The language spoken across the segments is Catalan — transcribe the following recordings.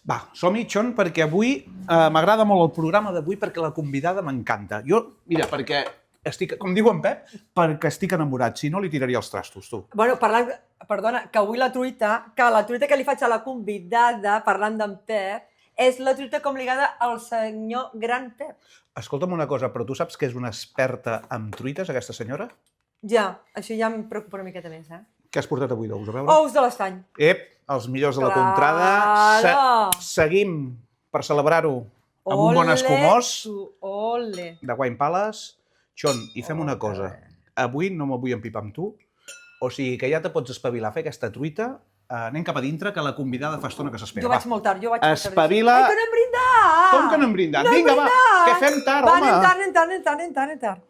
Va, som-hi, Xon, perquè avui m'agrada molt el programa d'avui perquè la convidada m'encanta. Jo, mira, perquè estic, com diu en Pep, perquè estic enamorat, si no li tiraria els trastos, tu. Bueno, perdona, que avui la truita que li faig a la convidada, parlant d'en Pep, és la truita com ligada al senyor gran Pep. Escolta'm una cosa, però tu saps que és una experta en truites, aquesta senyora? Ja, això ja em preocupa una miqueta més, eh? Què has portat avui d'ous, a veure? Ous de l'estany. Ep, els millors de la contrada. Seguim per celebrar-ho amb un bon escumós de Wine Palace. Xon, i fem una cosa. Avui no me vull empipar amb tu, o sigui que ja te pots espavilar a fer aquesta truita. Anem cap a dintre, que la convidada fa estona que s'espera. Jo vaig molt tard, Espavila. Ai, que no hem brindat! Com que no hem brindat? Vinga, va, que fem tard, home. Va, anem tard.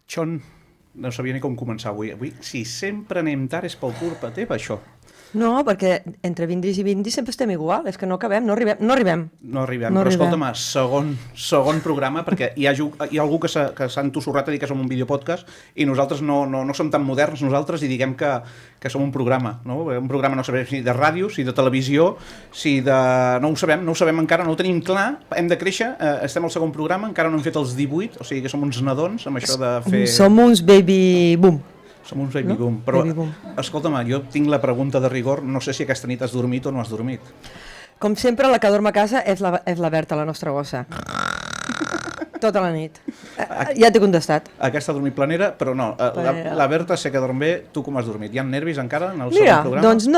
Xon, no sabia ni com començar avui. Avui, si sempre anem tard, és pel culpa teva, això. No, perquè entre vindris i vindris sempre estem igual, és que no acabem, no arribem. No arribem, però escolta'm, segon programa, perquè hi ha algú que s'ha entussurrat a dir que som un videopodcast i nosaltres no som tan moderns, nosaltres, i diguem que som un programa, no? Un programa no sabem si de ràdio, si de televisió, si de... No ho sabem encara, no ho tenim clar, hem de créixer, estem al segon programa, encara no hem fet els 18, o sigui que som uns nadons amb això de fer... Som uns baby boom. Som uns baby boom, però escolta'm, jo tinc la pregunta de rigor, no sé si aquesta nit has dormit o no has dormit. Com sempre, la que dorm a casa és la Berta, la nostra gossa. Tota la nit. Ja t'he contestat. Aquesta ha dormit planera, però no, la Berta sé que dorm bé, tu com has dormit? Hi ha nervis encara en el segon programa? Doncs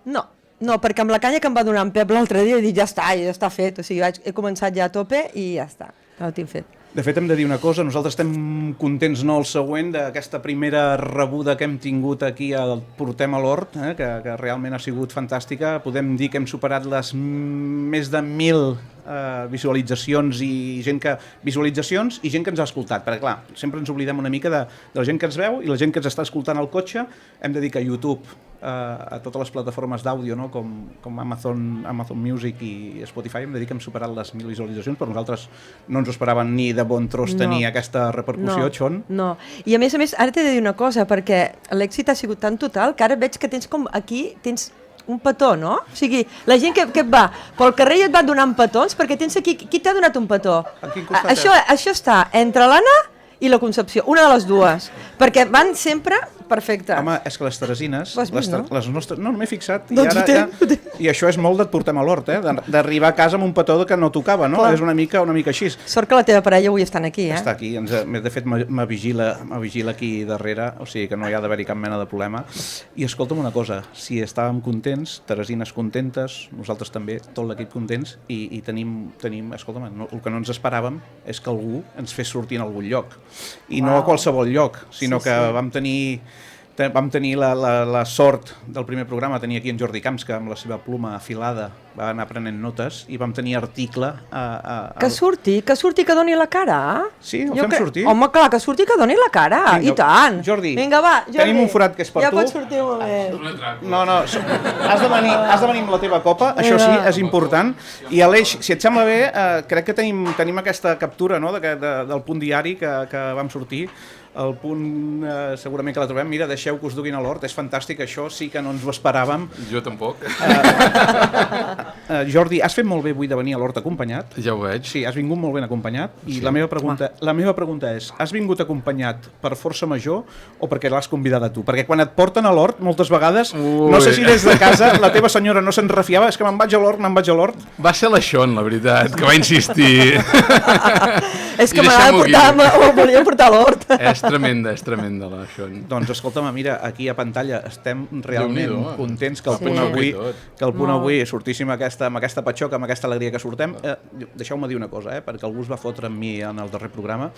no, perquè amb la canya que em va donar en Pep l'altre dia he dit ja està fet, o sigui, he començat ja a tope i ja està, ja ho tinc fet. De fet, hem de dir una cosa, nosaltres estem contents, no el següent, d'aquesta primera rebuda que hem tingut aquí al Portem a l'Hort, que realment ha sigut fantàstica. Podem dir que hem superat les més de 1.000 visualitzacions i gent que ens ha escoltat, perquè clar, sempre ens oblidem una mica de la gent que ens veu i la gent que ens està escoltant al cotxe. Hem de dir que a YouTube, a totes les plataformes d'àudio, no? com Amazon Music i Spotify, hem de dir que hem superat les 1.000 visualitzacions, però nosaltres no ens ho esperàvem ni de bon tros tenir aquesta repercussió, Xon. No, i a més, ara t'he de dir una cosa, perquè l'èxit ha sigut tan total que ara veig que tens com aquí, tens un petó, no? O sigui, la gent que et va pel carrer i et van donant petons, perquè tens aquí... Qui t'ha donat un petó? Això està entre l'Anna i la Concepció, una de les dues, perquè van sempre perfecte. Home, és que les teresines, les nostres... No m'he fixat. I això és molt d'et portem a l'hort, d'arribar a casa amb un petó que no tocava, no? És una mica així. Sort que la teva parella avui estan aquí, Està aquí, de fet me vigila aquí darrere, o sigui que no hi ha d'haver-hi cap mena de problema. I escolta'm una cosa, si estàvem contents, teresines contentes, nosaltres també, tot l'equip contents, i tenim, escolta'm, el que no ens esperàvem és que algú ens fes sortir en algun lloc. I no a qualsevol lloc, sinó que vam tenir la sort del primer programa, tenir aquí en Jordi Camps, que amb la seva pluma afilada va anar prenent notes, i vam tenir article... Que surti, que doni la cara? Sí, el fem sortir. Home, clar, que surti, que doni la cara, i tant. Jordi, vinga, va, Jordi, tenim un forat que és per tu. Ja pots sortir un moment. No, has de venir amb la teva copa, això sí, és important. I Aleix, si et sembla bé, crec que tenim aquesta captura del punt diari que vam sortir. El punt, segurament que la trobem. Mira, deixeu que us duguin a l'hort, és fantàstic, això sí que no ens ho esperàvem. Jo tampoc. Jordi, has fet molt bé avui de venir a l'hort acompanyat. Ja ho veig. Sí, has vingut molt ben acompanyat. I la meva pregunta és, has vingut acompanyat per força major o perquè l'has convidada tu? Perquè quan et porten a l'hort, moltes vegades, no sé si des de casa la teva senyora no se'n refiava, és que me'n vaig a l'hort. Va ser la Xon, la veritat, que va insistir. És que m'ho volia portar a l'hort. És tremenda la Xon. Doncs escolta'm, mira, aquí a pantalla estem realment contents que el punt avui sortíssim amb aquesta patxoca, amb aquesta alegria que sortem. Deixeu-me dir una cosa, perquè algú es va fotre amb mi en el darrer programa.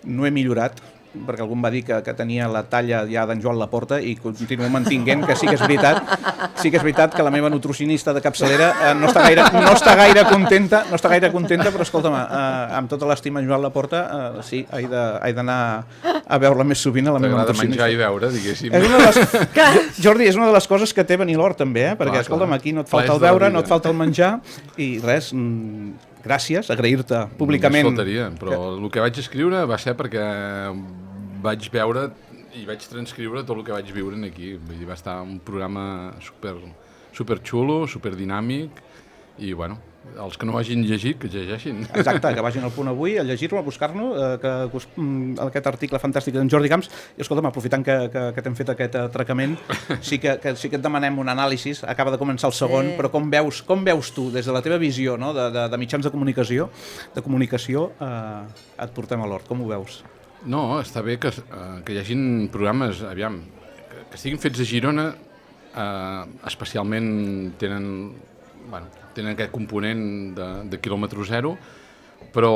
No he millorat, perquè algú em va dir que tenia la talla ja d'en Joan Laporta i continuo mantinguent que sí que és veritat que la meva nutricionista de capçalera no està gaire contenta, però escolta'm, amb tota l'estima en Joan Laporta, sí, he d'anar a veure més sovint a la meva nutricionista. T'agrada menjar i beure, diguéssim. Jordi, és una de les coses que té venir l'Hort també, perquè escolta'm, aquí no et falta el beure, no et falta el menjar i res, gràcies, agrair-te públicament. Només faltaria, però el que vaig escriure va ser perquè vaig veure i vaig transcriure tot el que vaig viure aquí. Vull dir, va estar un programa super xulo, super dinàmic i, bueno, els que no hagin llegit, que llegeixin. Exacte, que vagin al Punt Avui a llegir-lo, a buscar-lo, aquest article fantàstic d'en Jordi Camps. I escolta'm, aprofitant que t'hem fet aquest atracament, sí que et demanem un anàlisi, acaba de començar el segon, però com veus tu, des de la teva visió, no, de mitjans de comunicació, et portem a l'Hort, com ho veus? No, està bé que hi hagin programes, aviam, que estiguin fets a Girona, especialment tenen aquest component de quilòmetre zero, però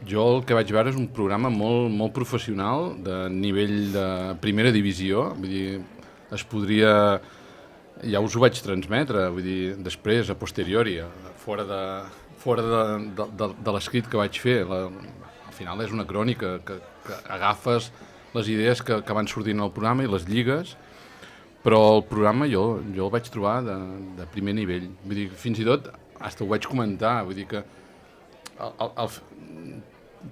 jo el que vaig veure és un programa molt professional, de nivell de primera divisió, vull dir, es podria... Ja us ho vaig transmetre, vull dir, després, a posteriori, fora de l'escrit que vaig fer. Al final és una crònica que agafes les idees que van sortint al programa i les lligues, però el programa jo el vaig trobar de primer nivell. Vull dir, fins i tot, fins ho vaig comentar, vull dir que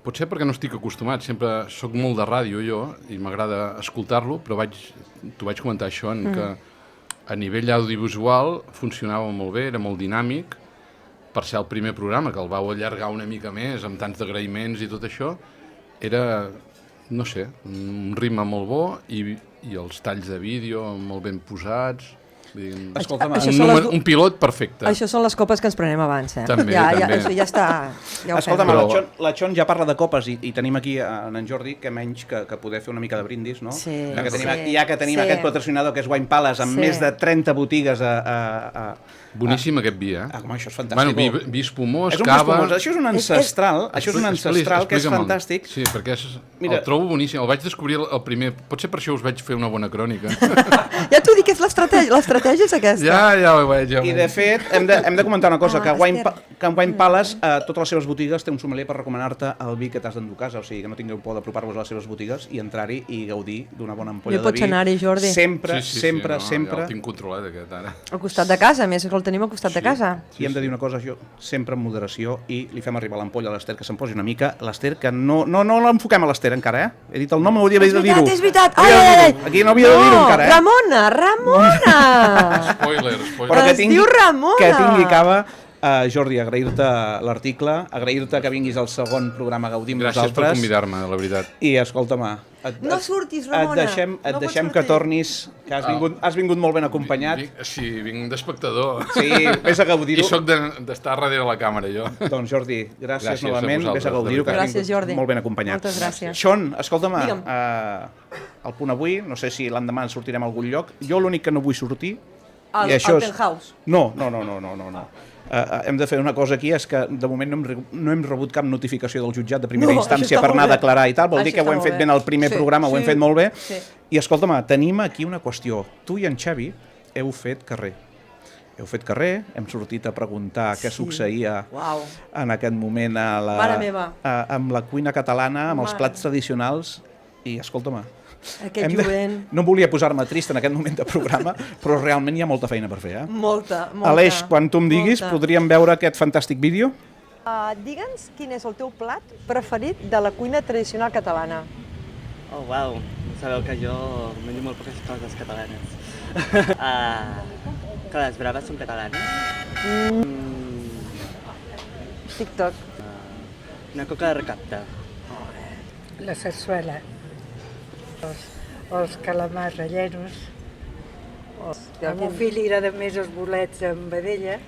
potser perquè no estic acostumat, sempre soc molt de ràdio jo i m'agrada escoltar-lo, però t'ho vaig comentar això, que a nivell audiovisual funcionava molt bé, era molt dinàmic, per ser el primer programa, que el vau allargar una mica més, amb tants agraïments i tot això, era, no sé, un ritme molt bo i els talls de vídeo molt ben posats. Escolta'm, un pilot perfecte. Això són les copes que ens prenem abans, eh? També. Això ja està... Escolta'm, la Chon ja parla de copes i tenim aquí en Jordi, que menys que poder fer una mica de brindis, no? Sí. Ja que tenim aquest patrocinador que és Wine Palace, amb més de 30 botigues Boníssim aquest vi, eh? Home, això és fantàstic. Bueno, vi espumós, cava... Això és un ancestral, que és fantàstic. Sí, perquè el trobo boníssim. El vaig descobrir el primer... Potser per això us vaig fer una bona crònica. Ja t'ho dic, és l'estratègia és aquesta. Ja ho veig. I de fet, hem de comentar una cosa, que en Wine Palace, totes les seves botigues té un sommelier per recomanar-te el vi que t'has d'endur a casa, o sigui que no tingueu por d'apropar-vos a les seves botigues i entrar-hi i gaudir d'una bona ampolla de vi. Pots anar-hi, Jordi. Sempre. Ja el tinc controlat, aquest, ara. Al costat de casa, més que el tenim al costat de casa. I hem de dir una cosa, jo sempre amb moderació, i li fem arribar l'ampolla a l'Ester, que se'n posi una mica. L'Ester, que no l'enfoquem a l'Ester encara, eh? He dit el nom, hauria de dir-ho. És veritat, aquí no havia de dir-ho encara, eh? Ramona! Spoiler. Es diu Ramona! Que tingui cava. Jordi, agrair-te l'article, agrair-te que vinguis al segon programa Gaudim Gràcies nosaltres. per convidar-me, la veritat. I escolta'm, no surtis, Ramona. Et deixem que tornis, que has vingut molt ben acompanyat. Sí, vinc d'espectador. Sí, vés a gaudir-ho. I soc d'estar darrere la càmera, jo. Doncs Jordi, gràcies novament, vés a gaudir-ho, que has vingut molt ben acompanyat. Moltes gràcies. Sean, escolta'm, al Punt Avui, no sé si l'endemà ens sortirem a algun lloc, jo l'únic que no vull sortir... Al Penthouse. No. Hem de fer una cosa aquí, és que de moment no hem rebut cap notificació del jutjat de primera instància per anar a declarar i tal, vol dir que ho hem fet bé en el primer programa, ho hem fet molt bé. I escolta'm, tenim aquí una qüestió. Tu i en Xavi heu fet carrer. Hem sortit a preguntar què succeïa en aquest moment amb la cuina catalana, amb els plats tradicionals, i escolta'm, no volia posar-me trist en aquest moment de programa, però realment hi ha molta feina per fer, eh? Molta. Aleix, quan tu em diguis, podríem veure aquest fantàstic vídeo? Digue'ns quin és el teu plat preferit de la cuina tradicional catalana. Oh, uau, sabeu que jo menjo molt poques coses catalanes. Que les braves són catalanes? TikTok. Una coca de recapte. La sarsuela. Els calamars rellenos. Al meu fill li agrada més els bolets amb vedella.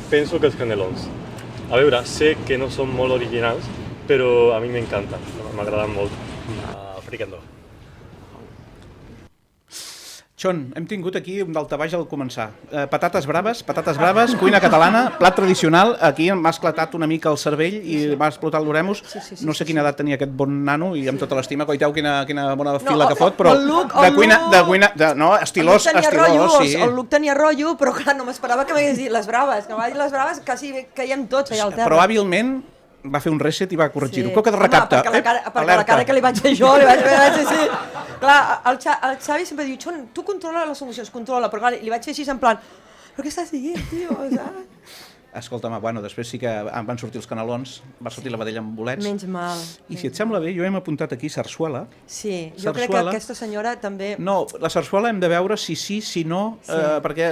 Penso que els canelons. A veure, sé que no són molt originals, però a mi m'encanten, m'agraden molt. Fricandó. Xon, hem tingut aquí un daltabaix al començar. Patates braves, cuina catalana, plat tradicional. Aquí m'ha esclatat una mica el cervell i m'ha explotat l'oremus. No sé quina edat tenia aquest bon nano i amb tota l'estima, coiteu, quina bona fila que fot, però de cuina, no, estilós, sí. El look tenia rotllo, però clar, no m'esperava que m'hagués dit les braves. Que m'ha dit les braves, quasi caiem tots allà al terra. Però hàbilment va fer un reset i va corregir-ho. Coca de recapte. Perquè la cara que li vaig fer jo, li vaig fer així. Clar, el Xavi sempre diu, Xon, tu controla les emocions, controla, però clar, li vaig fer així en plan, però què estàs dient, tio? Escolta'm, bueno, després sí que van sortir els canelons, va sortir la vedella amb bolets. Menys mal. I si et sembla bé, jo hem apuntat aquí sarsuela. Sí, jo crec que aquesta senyora també... No, la sarsuela hem de veure si sí, si no, perquè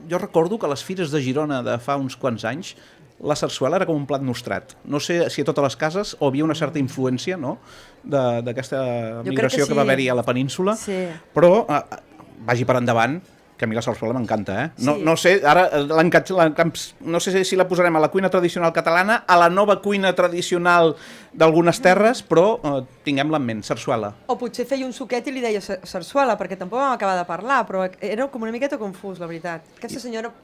jo recordo que a les fires de Girona de fa uns quants anys la sarsuela era com un plat nostrat. No sé si a totes les cases o havia una certa influència, no?, d'aquesta migració que va haver-hi a la península, però vagi per endavant, que a mi la sarsuela m'encanta, No sé, ara no sé si la posarem a la cuina tradicional catalana, a la nova cuina tradicional d'algunes terres, però tinguem-la en ment, sarsuela. O potser feia un suquet i li deia sarsuela, perquè tampoc vam acabar de parlar, però era com una miqueta confús, la veritat. Aquesta senyora...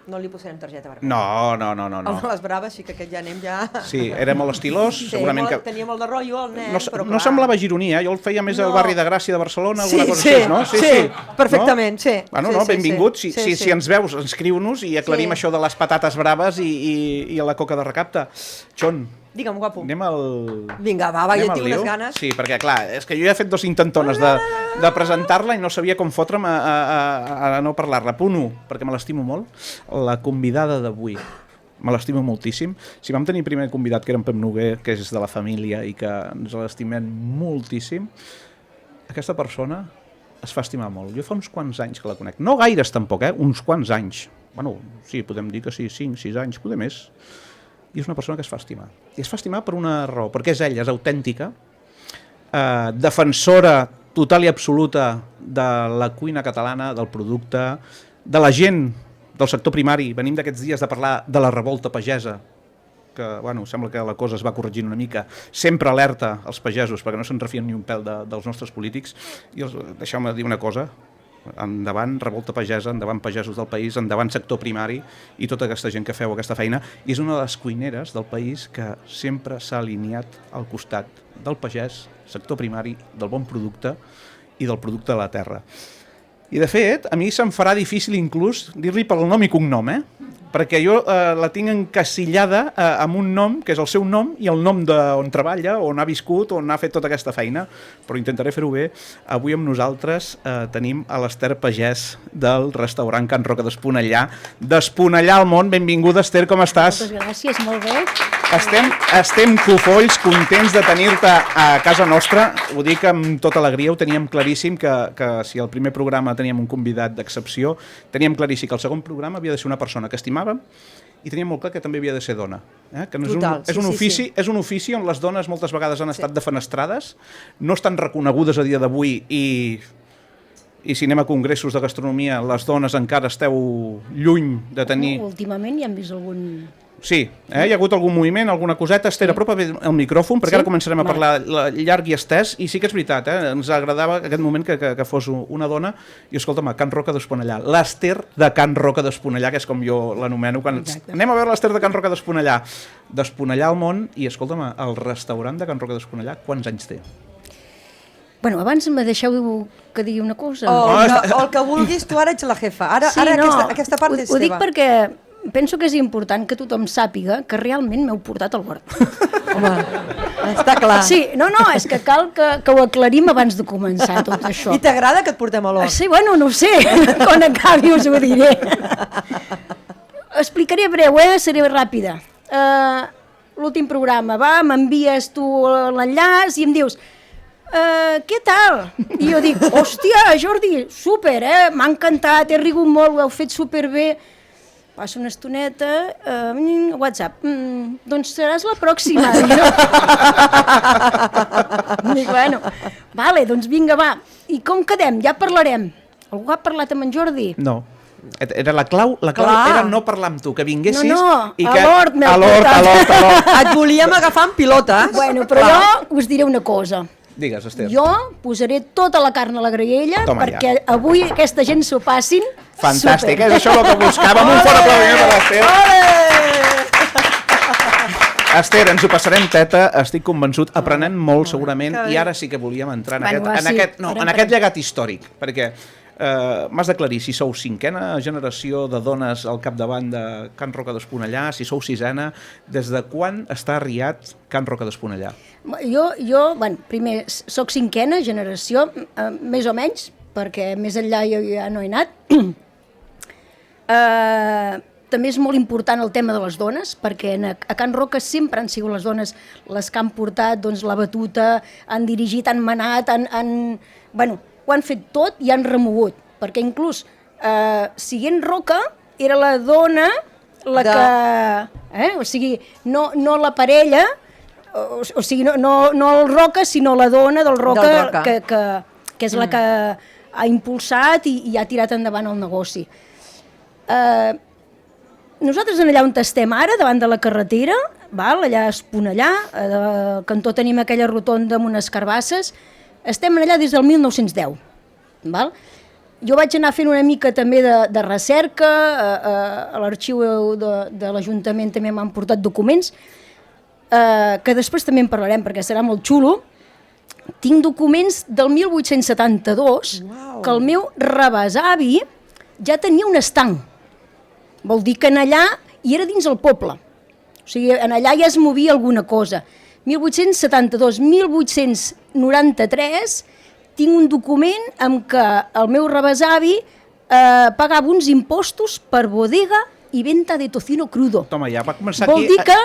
No li posarem targeta vermella. No. El de les braves sí que aquest ja anem ja... Sí, era molt estilós, segurament que... Tenia molt de rotllo, el nen, però clar... No semblava gironia, jo el feia més al barri de Gràcia de Barcelona, alguna cosa així, no? Sí, perfectament, sí. Bueno, benvingut, si ens veus, inscriu-nos i aclarim això de les patates braves i a la coca de recapte. Xon, digue'm, guapo. anem al... Vinga, va, jo tinc unes ganes. Sí, perquè clar, és que jo ja he fet 2 intentones de presentar-la i no sabia com fotre'm a no parlar-la. Punt 1, perquè me l'estimo molt, la convidada d'avui. Me l'estimo moltíssim. Si vam tenir primer convidat, que era en Pep Noguer, que és de la família i que ens l'estimem moltíssim, aquesta persona es fa estimar molt. Jo fa uns quants anys que la conec. No gaires tampoc, uns quants anys. Bueno, sí, podem dir que sí, 5, 6 anys, poder més. I és una persona que es fa estimar. I es fa estimar per una raó, perquè és ella, és autèntica, defensora total i absoluta de la cuina catalana, del producte, de la gent del sector primari. Venim d'aquests dies de parlar de la revolta pagesa, que, bueno, sembla que la cosa es va corregint una mica. Sempre alerta als pagesos, perquè no se'n refien ni un pèl dels nostres polítics. I deixeu-me dir una cosa, endavant revolta pagesa, endavant pagesos del país, endavant sector primari i tota aquesta gent que feu aquesta feina. I és una de les cuineres del país que sempre s'ha alineat al costat del pagès, sector primari, del bon producte i del producte de la terra. I de fet, a mi se'm farà difícil inclús dir-li pel nom i cognom, perquè jo la tinc encasillada amb un nom, que és el seu nom, i el nom d'on treballa, on ha viscut, on ha fet tota aquesta feina, però intentaré fer-ho bé. Avui amb nosaltres tenim a l'Ester Pagès del restaurant Can Roca d'Esponellà. D'Esponellà al món, benvinguda, Ester, com estàs? Moltes gràcies, molt bé. Estem cofolls, contents de tenir-te a casa nostra. Ho dic amb tota alegria, ho teníem claríssim que si al primer programa teníem un convidat d'excepció, teníem claríssim que el segon programa havia de ser una persona que estimàvem i teníem molt clar que també havia de ser dona. Que no és un ofici on les dones moltes vegades han estat defenestrades, no estan reconegudes a dia d'avui i si anem a congressos de gastronomia, les dones encara esteu lluny de tenir... Últimament ja hem vist algun... Sí, hi ha hagut algun moviment, alguna coseta. Ester, apropa bé el micròfon, perquè ara començarem a parlar llarg i estès, i sí que és veritat, ens agradava aquest moment que fos una dona, i escolta'm, Can Roca d'Esponellà, l'Ester de Can Roca d'Esponellà, que és com jo l'anomeno, quan anem a veure l'Ester de Can Roca d'Esponellà, d'Esponellà al món, i escolta'm, el restaurant de Can Roca d'Esponellà, quants anys té? Bueno, abans me deixeu que digui una cosa. O el que vulguis, tu ara ets la jefa. Ara aquesta part és teva. Ho dic perquè penso que és important que tothom sàpiga que realment m'heu portat al hort. Home, està clar. Sí, no, és que cal que ho aclarim abans de començar tot això. I t'agrada que et portem a l'hort? Sí, bueno, no ho sé, quan acabi us ho diré. Explicaré breu, seré ràpida. L'últim programa, m'envies tu l'enllaç i em dius què tal? I jo dic, hòstia, Jordi, súper, m'ha encantat, he rigut molt, ho heu fet superbé. Passo una estoneta, WhatsApp, doncs seràs la pròxima. Dic, bueno, vale, doncs vinga, va. I com quedem? Ja parlarem. Algú ha parlat amb en Jordi? No. Era la clau era no parlar amb tu, que vinguessis... No, i que... a l'hort m'heu portat. Et volíem agafar en pilota. Bueno, però jo us diré una cosa. Digues, Esther. Jo posaré tota la carn a la graella Toma perquè ja. avui aquesta gent s'ho passin Fantàstic, super. és això el que buscàvem. Un fort aplaudiment per l'Esther. Esther, ens ho passarem teta, estic convençut, aprenem molt segurament, i ara sí que volíem entrar en Bueno, en aquest llegat històric, perquè m'has d'aclarir si sou cinquena generació de dones al capdavant de Can Roca d'Esponellà, si sou sisena, des de quan està arriat Can Roca d'Esponellà? Jo, bueno, primer, soc cinquena generació, més o menys, perquè més enllà jo ja no he anat. També és molt important el tema de les dones, perquè a Can Roca sempre han sigut les dones les que han portat doncs, la batuta, han dirigit, han manat, bueno, ho han fet tot i han remogut, perquè inclús siguent Roca era la dona la que... O sigui, no la parella, o sigui, no el Roca, sinó la dona del Roca, que és la que ha impulsat i ha tirat endavant el negoci. Nosaltres allà on estem ara, davant de la carretera, allà a Esponellà, al cantó tenim aquella rotonda amb unes carbasses, estem allà des del 1910. Jo vaig anar fent una mica també de recerca, a l'arxiu de l'Ajuntament també m'han portat documents, que després també en parlarem perquè serà molt xulo. Tinc documents del 1872, que el meu rebesavi ja tenia un estanc. Vol dir que en allà, i era dins el poble, o sigui, en allà ja es movia alguna cosa. 1872, 1893, tinc un document en què el meu rebesavi pagava uns impostos per bodega i venta de tocino crudo. Toma, ja va començar aquí... Vol dir que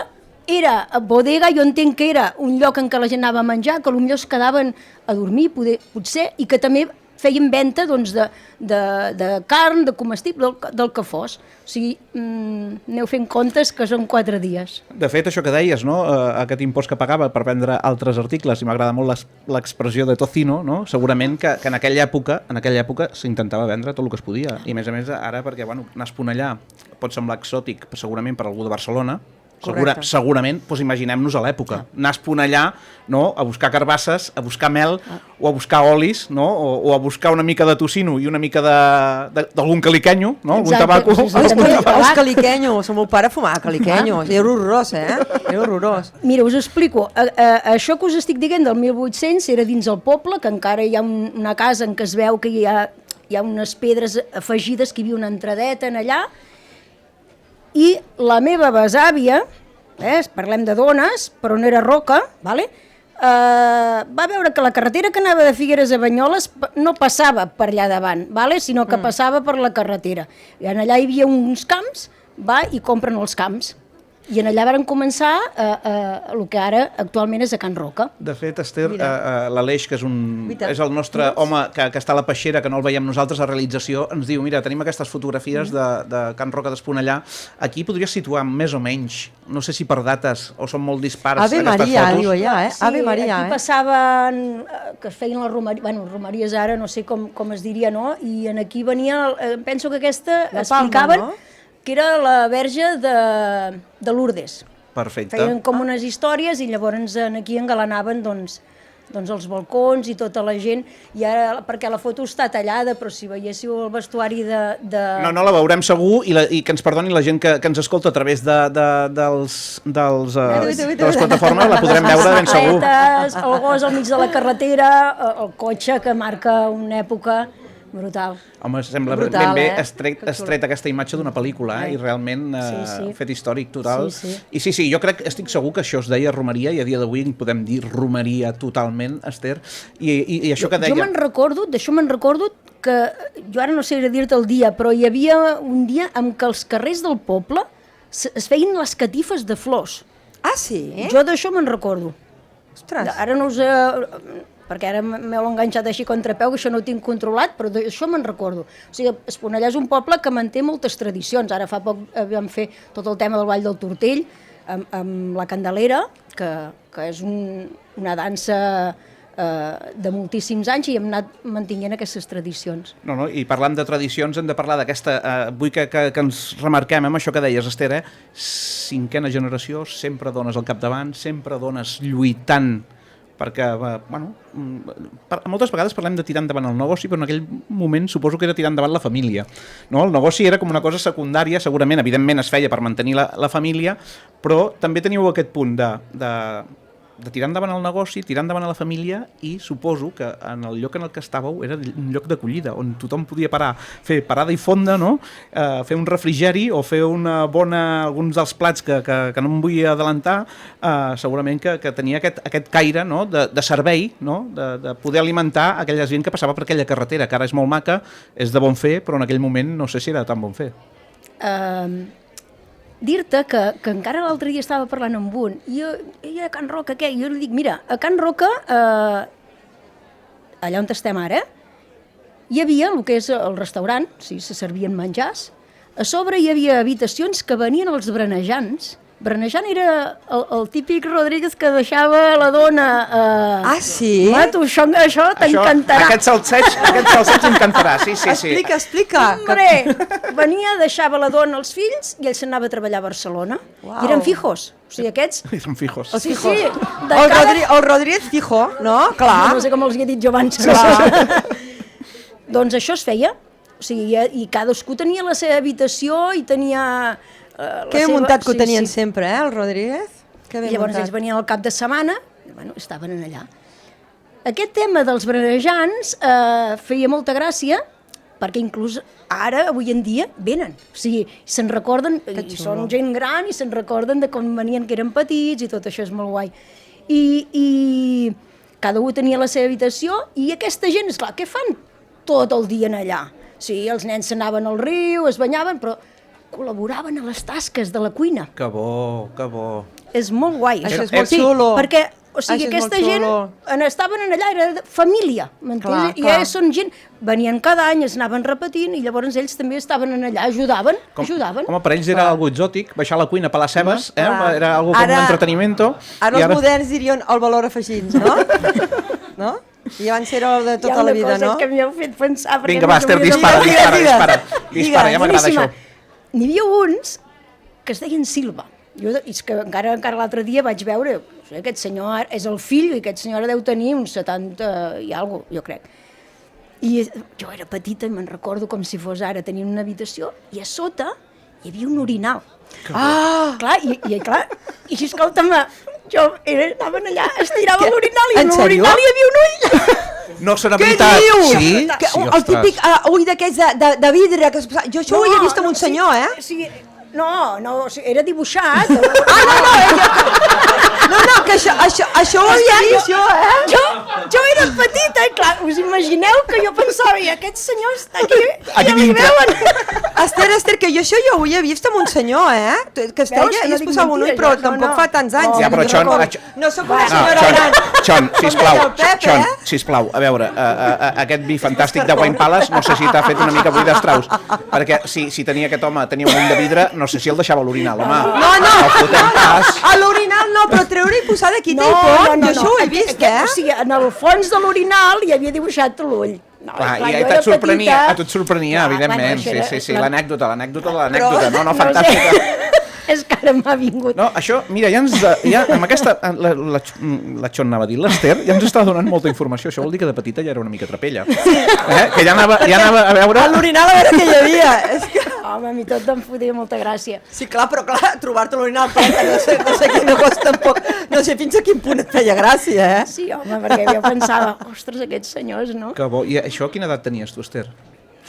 era bodega, jo entenc que era un lloc en què la gent anava a menjar, que potser es quedaven a dormir, potser, i que també feien venda doncs, de carn, de comestible, del que fos. O sigui, aneu fent comptes que són 4 dies. De fet, això que deies, no? Aquest impost que pagava per vendre altres articles, i m'agrada molt l'expressió de tocino, no? Segurament que en aquella època s'intentava vendre tot el que es podia. I a més ara, perquè anar a Esponellà pot semblar exòtic, segurament per algú de Barcelona, segurament, doncs imaginem-nos a l'època. Anar a Esponellà, no? A buscar carbasses, a buscar mel, o a buscar olis, no? O a buscar una mica de tocino i una mica d'algun caliquenyo, no? Algun tabaco. Els caliquenyos, el meu pare fumava caliquenyos, era horrorós, Era horrorós. Mira, us explico, això que us estic dient del 1800 era dins el poble, que encara hi ha una casa en què es veu que hi ha unes pedres afegides, que hi havia una entradeta en allà, i la meva besàvia, parlem de dones, però no era Roca, va veure que la carretera que anava de Figueres a Banyoles no passava per allà davant, sinó que passava per la carretera. I allà hi havia uns camps, i compren els camps. I en allà van començar el que ara actualment és a Can Roca. De fet, Esther, l'Aleix, que és el nostre home que està a la peixera, que no el veiem nosaltres a realització, ens diu, mira, tenim aquestes fotografies de Can Roca d'Esponellà, aquí podries situar més o menys, no sé si per dates o són molt dispars aquestes fotos. Ave Maria, diu allà, Ave Maria, aquí passaven, que es feien les romeries, romeries ara no sé com es diria, no? I aquí venia, penso que aquesta explicaven, que era la verge de Lourdes. Perfecte. Feien com unes històries i llavors aquí engalanaven doncs els balcons i tota la gent, i ara, perquè la foto està tallada, però si veiéssiu el vestuari de... No, la veurem segur, i que ens perdoni la gent que ens escolta a través de les plataformes, la podrem veure de ben segur. El gos al mig de la carretera, el cotxe que marca una època... Brutal. Home, sembla ben bé estret aquesta imatge d'una pel·lícula, i realment fet històric total. I sí, jo estic segur que això es deia romeria, i a dia d'avui podem dir romeria totalment, Esther. I això que deia... D'això me'n recordo que, jo ara no sé dir-te el dia, però hi havia un dia en què els carrers del poble es feien les catifes de flors. Ah, sí? Jo d'això me'n recordo. Ostres. Ara no us... perquè ara m'heu enganxat així contrapeu, que això no ho tinc controlat, però d'això me'n recordo. O sigui, Esponellà és un poble que manté moltes tradicions. Ara fa poc vam fer tot el tema del Ball del Tortell, amb la Candelera, que és una dansa de moltíssims anys, i hem anat mantenint aquestes tradicions. No, i parlant de tradicions hem de parlar d'aquesta... Vull que ens remarquem amb això que deies, Esther, cinquena generació, sempre dones al capdavant, sempre dones lluitant perquè moltes vegades parlem de tirar endavant el negoci, però en aquell moment suposo que era tirar endavant la família. No? El negoci era com una cosa secundària, segurament, evidentment es feia per mantenir la família, però també teníeu aquest punt de tirar endavant el negoci, tirar endavant la família, i suposo que en el lloc en el que estàveu era un lloc d'acollida, on tothom podia parar, fer parada i fonda, no? Fer un refrigeri o fer alguns dels plats que no em vull adelantar, segurament que tenia aquest caire, no? de servei, no? de poder alimentar aquella gent que passava per aquella carretera, que ara és molt maca, és de bon fer, però en aquell moment no sé si era tan bon fer. Dir-te que encara l'altre dia estava parlant amb un, i a Can Roca, què? Jo li dic, mira, a Can Roca, allà on estem ara, hi havia el que és el restaurant, se servien menjars, a sobre hi havia habitacions que venien els berenejants. Berenejant era el típic Rodríguez que deixava la dona... sí? Mato, això t'encantarà. Aquest salseig t'encantarà, sí. Explica. Hombre, venia, deixava la dona als fills i ell s'anava a treballar a Barcelona. I eren fijos. O sigui, aquests... Eren fijos. Sí. El Rodríguez fijo, no? Clar. No sé com els he dit jo abans. Doncs això es feia. O sigui, i cadascú tenia la seva habitació i tenia... Que ben muntat que ho tenien sempre, el Rodríguez? I llavors ells venien al cap de setmana i estaven allà. Aquest tema dels berenejants feia molta gràcia perquè inclús ara, avui en dia, venen. O sigui, se'n recorden, i són gent gran i se'n recorden de com venien, que eren petits i tot això és molt guai. I cada un tenia la seva habitació i aquesta gent, esclar, què fan tot el dia allà? Sí, els nens s'anaven al riu, es banyaven, però col·laboraven a les tasques de la cuina. Que bo. És molt guai. Això és molt xulo. Perquè, o sigui, aquesta gent estaven allà, era de família, m'entens? I són gent, venien cada any, es anaven repetint, i llavors ells també estaven allà, ajudaven. Home, per ells era algo exòtic, baixar a la cuina per les cebes, era algo com un entretenimiento. Ara els moderns dirien el valor afegit, no? No? I abans era el de tota la vida, no? Hi ha una cosa que m'heu fet pensar... Vinga, va, Esther, dispara, ja m'agrada això. N'hi havia uns que es deien Silva. És que encara l'altre dia vaig veure, aquest senyor és el fill i aquest senyor deu tenir uns 70 i alguna cosa, jo crec. I jo era petita i me'n recordo com si fos ara, tenia una habitació i a sota hi havia un orinal. Clar, i escolta'm, jo anaven allà, estirava l'orinal i en l'orinal hi havia un ull. No serà veritat. Què dius? El típic ull d'aquests de vidre. Jo això ho he vist amb un senyor, No, era dibuixat. No, que això ho havia vist jo, Jo era petita, clar, us imagineu que jo pensava, i aquests senyors aquí ja m'hi veuen. Esther, que jo això ho havia vist amb un senyor, que es deia i es posava un ull, però tampoc fa tants anys. Ja, però no sóc una senyora gran. Xon, sisplau, a veure, aquest vi fantàstic de Wine Palace, no sé si t'ha fet una mica buida Strauss, perquè si tenia aquest home, tenia un ull de vidre, no sé si el deixava a l'orinal, home. No, a l'orinal no, però treure i posar d'aquí té i pot, jo això ho he vist, O sigui, en el fons de l'orinal hi havia dibuixat l'ull. I a tu et sorprenia, evidentment, sí, l'anècdota, no, fantàstica. És que ara m'ha vingut. No, això, mira, amb aquesta, la Xon anava a dir, l'Ester ja ens està donant molta informació, això vol dir que de petita ja era una mica trapella. Que ja anava a veure... A l'orinal a veure què hi havia. Home, a mi tot em fotia molta gràcia. Sí, clar, però trobar-te l'orinal plena, no sé quina cosa tampoc, no sé fins a quin punt et feia gràcia, Sí, home, perquè jo pensava, ostres, aquests senyors, no? Que bo, i això a quina edat tenies tu, Ester?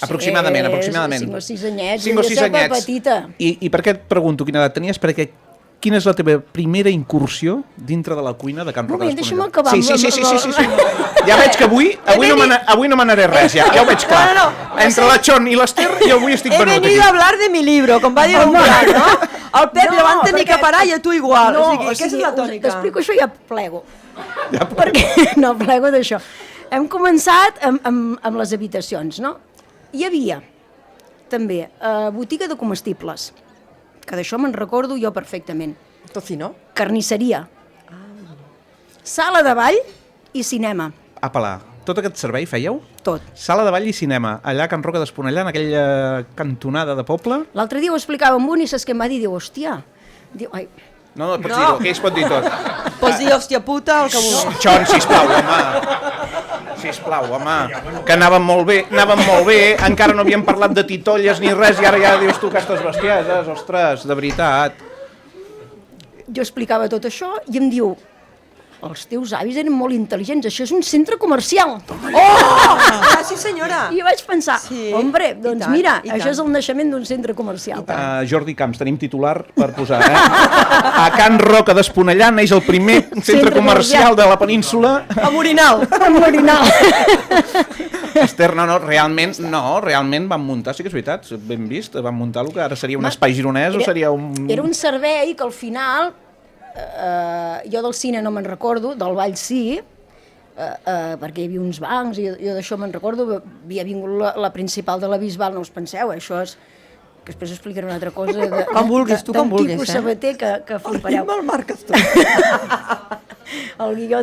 Aproximadament. 5 o 6 anyets, jo era petita. I per què et pregunto quina edat tenies? Perquè quina és la teva primera incursió dintre de la cuina de Can Roca d'Esponellà? Deixa'm acabar amb Sí. Ja veig que avui no manaré res, ja ho veig clar. Entre la Xon i l'Ester jo avui estic venut aquí. He venido a hablar de mi libro, com va dir un gran, no? El Pep le van tenir que parar i a tu igual. O sigui, aquesta és la tònica. T'explico això i ja plego. Perquè no plego d'això. Hem començat amb les habitacions, no? Hi havia també botiga de comestibles, que d'això me'n recordo jo perfectament. Tocino? Carnisseria. Sala de ball i cinema. Apel·lar. Tot aquest servei fèieu? Tot. Sala de ball i cinema, allà a Can Roca d'Esponellà, en aquella cantonada de poble? L'altre dia ho explicava amb un i saps què em va dir? Diu, hòstia... No, pots dir-ho, aquí es pot dir tot. Pots dir hòstia puta o el que vulguis. Xon, sisplau, home, que anàvem molt bé, encara no havíem parlat de titolles ni res i ara ja dius tu aquestes bestieses, ostres, de veritat. Jo explicava tot això i em diu, els teus avis eren molt intel·ligents, això és un centre comercial. Ah, sí senyora. I vaig pensar, Sí, hombre, i doncs tant, mira, i això tant. és el naixement d'un centre comercial. Jordi Camps, tenim titular per posar, A Can Roca d'Esponellà neix el primer centre comercial de la península. A Morinal. Amb l'orinal. Esther, realment van muntar, sí que és veritat, ben vist, van muntar el que ara seria un espai gironès o seria un... Era un servei que al final, jo del cine no me'n recordo, del ball sí, perquè hi havia uns bancs, i jo d'això me'n recordo, havia vingut la principal de la Bisbal, no us penseu, això és que després explicaré una altra cosa Com vulguis, tu com vulguis, d'un tipus sabater que flipareu. Me'l marques tu. El guió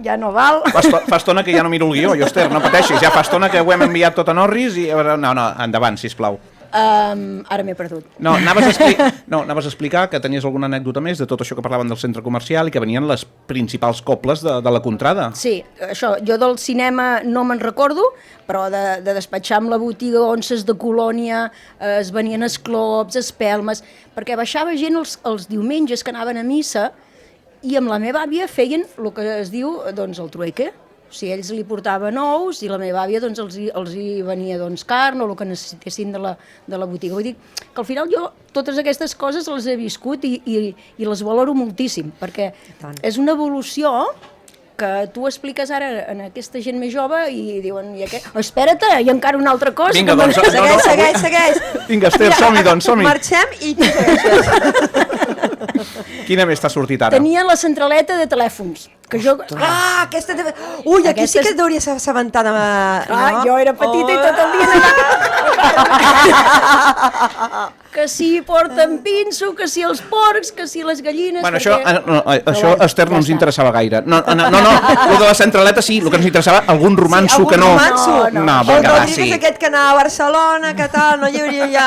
ja no val. Fa estona que ja no miro el guió, jo, Esther, no pateixis, ja fa estona que ho hem enviat tot a Norris i... No, endavant, sisplau. Ara m'he perdut. No, anaves a explicar que tenies alguna anècdota més de tot això que parlaven del centre comercial i que venien les principals cobles de la contrada. Sí, això, jo del cinema no me'n recordo, però de despatxar amb la botiga onces de colònia, es venien esclops, espelmes, perquè baixava gent els diumenges que anaven a missa i amb la meva àvia feien el que es diu, doncs, el trueque. O sigui, ells li portaven ous i la meva àvia doncs, els hi venia doncs, carn o el que necessitessin de la botiga. Vull dir que al final jo totes aquestes coses les he viscut i les valoro moltíssim, perquè és una evolució que tu expliques ara en aquesta gent més jove i diuen, espera't, hi ha encara una altra cosa. Vinga, doncs, Segueix. Vinga, Esther, som-hi, doncs, som-hi. Marxem i tu segueixes. Quina més t'ha sortit ara? Tenia la centraleta de telèfons, que jo... Ah, aquesta... Ui, aquí sí que et deuries assabentar de... Jo era petita i tot el dia que si porten pinso, que si els porcs, que si les gallines... Bueno, això Esther, no ens interessava gaire. No, el de la centraleta sí, el que ens interessava, algun romanço que no... No, vinga, va, sí. sí. Aquest que anava a Barcelona, que tal, no hi hauria ja...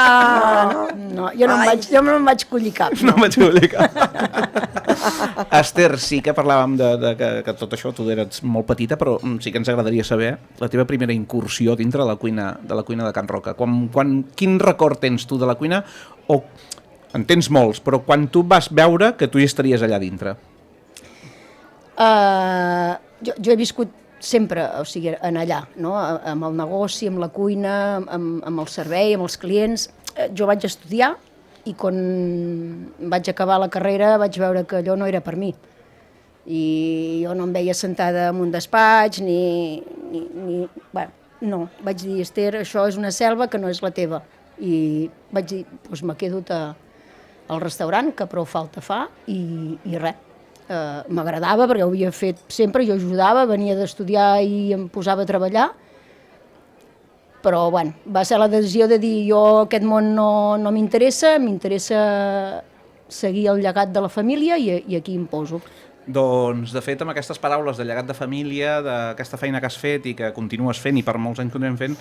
No, jo no me'n vaig collir cap. No vaig collir cap. Esther, sí que parlàvem que tot això, tu eres molt petita, però sí que ens agradaria saber la teva primera incursió dintre de la cuina de Can Roca. Quin record tens tu de la cuina? O en tens molts, però quan tu vas veure que tu hi estaries allà dintre? Jo he viscut sempre, o sigui, en allà, no? Amb el negoci, amb la cuina, amb el servei, amb els clients. Jo vaig estudiar i quan vaig acabar la carrera vaig veure que allò no era per mi. I jo no em veia sentada en un despatx, Bueno, no, vaig dir, Esther, això és una selva que no és la teva. I vaig dir, doncs me quedo al restaurant, que prou falta fa, i res. M'agradava perquè ho havia fet sempre, jo ajudava, venia d'estudiar i em posava a treballar, però bueno, va ser la decisió de dir jo aquest món no m'interessa, m'interessa seguir el llegat de la família i aquí em poso. Doncs, de fet, amb aquestes paraules de llegat de família, d'aquesta feina que has fet i que continues fent i per molts anys continuem fent,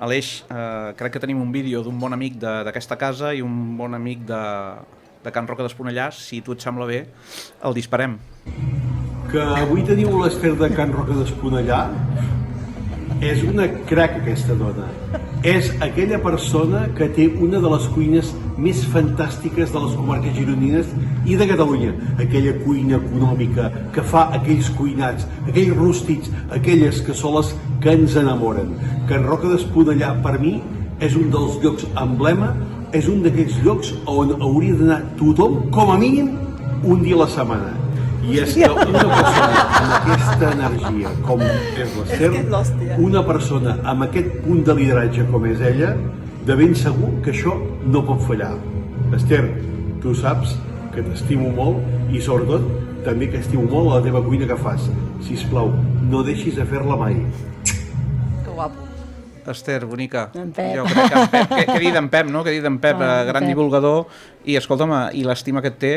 Aleix, crec que tenim un vídeo d'un bon amic d'aquesta casa i un bon amic de Can Roca d'Esponellà. Si tu et sembla bé, el disparem. Que avui teniu l'Esther de Can Roca d'Esponellà. És una crac, aquesta dona. És aquella persona que té una de les cuines més fantàstiques de les comarques gironines i de Catalunya. Aquella cuina econòmica que fa aquells cuinats, aquells rústics, aquelles cassoles que ens enamoren. Can Roca d'Esponellà, per mi, és un dels llocs emblema, és un d'aquells llocs on hauria d'anar tothom, com a mínim, un dia a la setmana. I és que una persona amb aquesta energia com és l'Esther, una persona amb aquest punt de lideratge com és ella, de ben segur que això no pot fallar. Esther, tu saps que t'estimo molt i sobretot també que estimo molt la teva cuina que fas. Sisplau, no deixis de fer-la mai. Que guapo. Esther, bonica. En Pep. Jo crec que en Pep, què he dit d'en Pep, no? Què he dit d'en Pep, gran divulgador, i escolta'm, i l'estima que et té,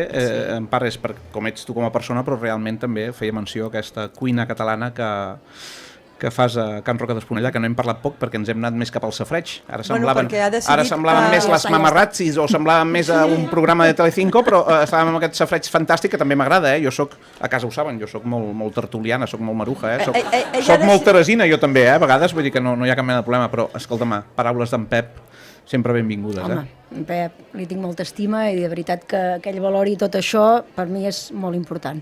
en part és per com ets tu com a persona, però realment també feia menció a aquesta cuina catalana que que fas a Can Roca d'Esponellà, que no hem parlat poc perquè ens hem anat més cap al safareig. Ara semblaven, perquè ha decidit, semblaven més les Mamarrazzis o semblaven més a un programa de Telecinco, però estàvem amb aquest safareig fantàstic que també m'agrada, Jo soc, a casa ho saben, jo soc molt tertuliana, soc molt maruja, Soc molt teresina jo també, a vegades, vull dir que no hi ha cap mena de problema, però escolta'm, paraules d'en Pep sempre benvingudes, Home, en Pep, li tinc molta estima i de veritat que ell valori tot això per mi és molt important.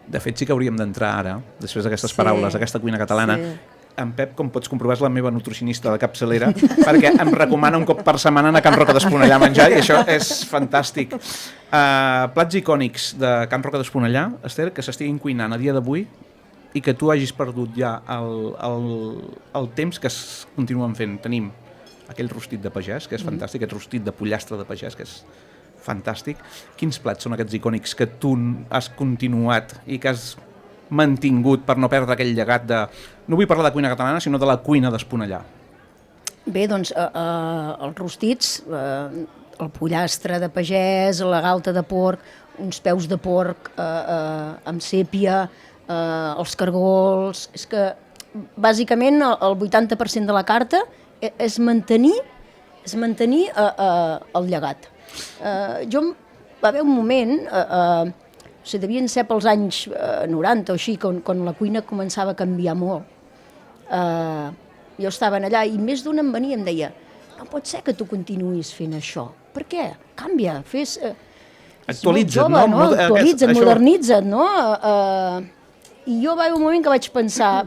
De fet, sí que hauríem d'entrar ara, després d'aquestes paraules, d'aquesta cuina catalana. En Pep, com pots comprovar, és la meva nutricionista de capçalera, perquè em recomana un cop per setmana anar a Can Roca d'Esponellà a menjar, i això és fantàstic. Plats icònics de Can Roca d'Esponellà, Esther, que s'estiguin cuinant a dia d'avui i que tu hagis perdut ja el temps que es continuen fent. Tenim aquell rostit de pagès, que és fantàstic, aquest rostit de pollastre de pagès, que és fantàstic. Quins plats són aquests icònics que tu has continuat i que has mantingut per no perdre aquell llegat de... No vull parlar de cuina catalana, sinó de la cuina d'Esponellà. Bé, doncs, els rostits, el pollastre de pagès, la galta de porc, uns peus de porc amb sèpia, els cargols... És que, bàsicament, el 80% de la carta és mantenir el llegat. Va haver un moment, devien ser pels anys 90 o així, quan la cuina començava a canviar molt. Jo estava allà i més d'un em venia i em deia no pot ser que tu continuïs fent això. Per què? Canvia, fes... Actualitza't, no? Actualitza't, modernitza't, no? I jo va haver un moment que vaig pensar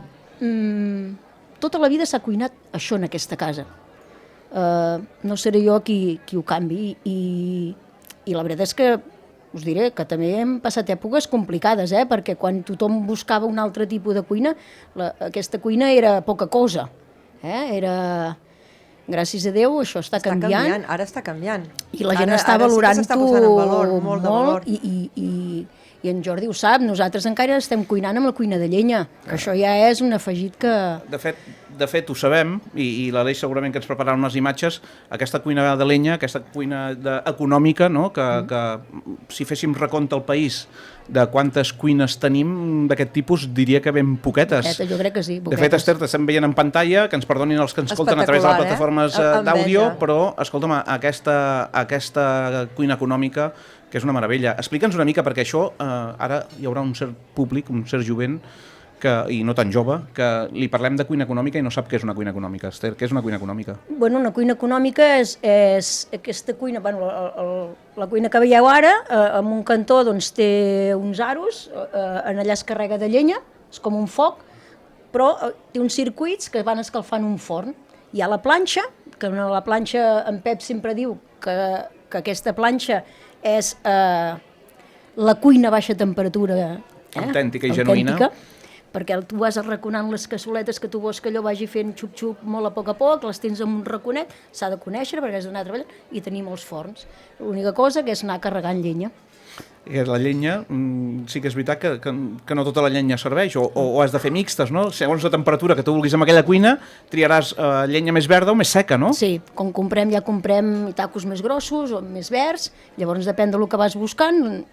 tota la vida s'ha cuinat això en aquesta casa. No seré jo qui ho canvi i la veritat és que us diré que també hem passat èpoques complicades, perquè quan tothom buscava un altre tipus de cuina, aquesta cuina era poca cosa. Era... Gràcies a Déu, això està canviant. Ara està canviant. I la gent està valorant-ho molt i en Jordi ho sap, nosaltres encara estem cuinant amb la cuina de llenya, que això ja és un afegit que... De fet, ho sabem, i l'Aleix segurament que ens prepararà unes imatges, aquesta cuina de llenya, aquesta cuina econòmica, no? que si féssim recompte al país de quantes cuines tenim d'aquest tipus, diria que ben poquetes. Jo crec que sí, poquetes. De fet, Esther, t'estem veient en pantalla, que ens perdonin els que ens escolten a través de les plataformes d'àudio, però, escolta'm, aquesta cuina econòmica, que és una meravella. Explica'ns una mica, perquè això, ara hi haurà un cert públic, un cert jovent, i no tan jove, que li parlem de cuina econòmica i no sap què és una cuina econòmica. Esther, què és una cuina econòmica? Bueno, una cuina econòmica és aquesta cuina, la cuina que veieu ara, en un cantó doncs, té uns aros, en allà es carrega de llenya, és com un foc, però té uns circuits que van escalfant un forn. Hi ha la planxa, que la planxa, en Pep sempre diu que aquesta planxa és la cuina a baixa temperatura, autèntica i genuïna, perquè tu vas arraconant les cassoletes que tu vols que allò vagi fent xup-xup molt a poc, les tens en un raconet, s'ha de conèixer perquè has d'anar a treballar i tenir molts forns. L'única cosa que és anar carregant llenya. I la llenya, sí que és veritat que no tota la llenya serveix, o has de fer mixtes, no? Segons la temperatura que tu vulguis en aquella cuina, triaràs llenya més verda o més seca, no? Sí, com comprem, ja comprem tacos més grossos o més verds, llavors depèn del que vas buscant,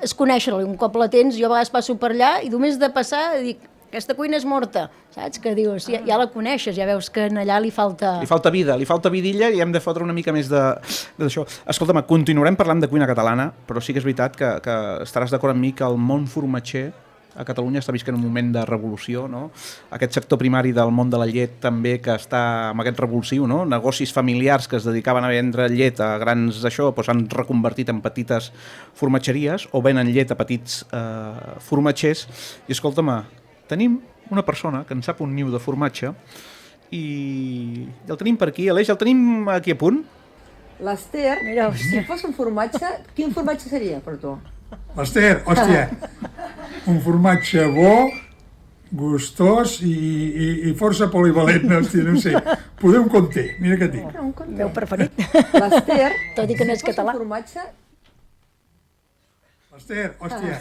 és conèixer-la, un cop la tens, jo a vegades passo per allà i només de passar dic, aquesta cuina és morta, saps? Que dius, ja la coneixes, ja veus que allà li falta... Li falta vida, li falta vidilla i hem de fotre una mica més d'això. Escolta'm, continuarem parlant de cuina catalana, però sí que és veritat que estaràs d'acord amb mi que el món formatger a Catalunya està visquent un moment de revolució, no? Aquest sector primari del món de la llet també que està amb aquest revulsiu, no? Negocis familiars que es dedicaven a vendre llet a grans d'això, doncs s'han reconvertit en petites formatgeries o venen llet a petits formatgers. I escolta'm, tenim una persona que en sap un niu de formatge i el tenim per aquí. Aleix, el tenim aquí a punt? L'Esther, si fos un formatge, quin formatge seria per tu? L'Esther, hòstia, un formatge bo, gustós i força polivalent, hòstia, no sé. Podeu un conté, mira què tinc. Meu preferit. L'Esther, tot i que no és català. Si fos un formatge, Esther, hòstia,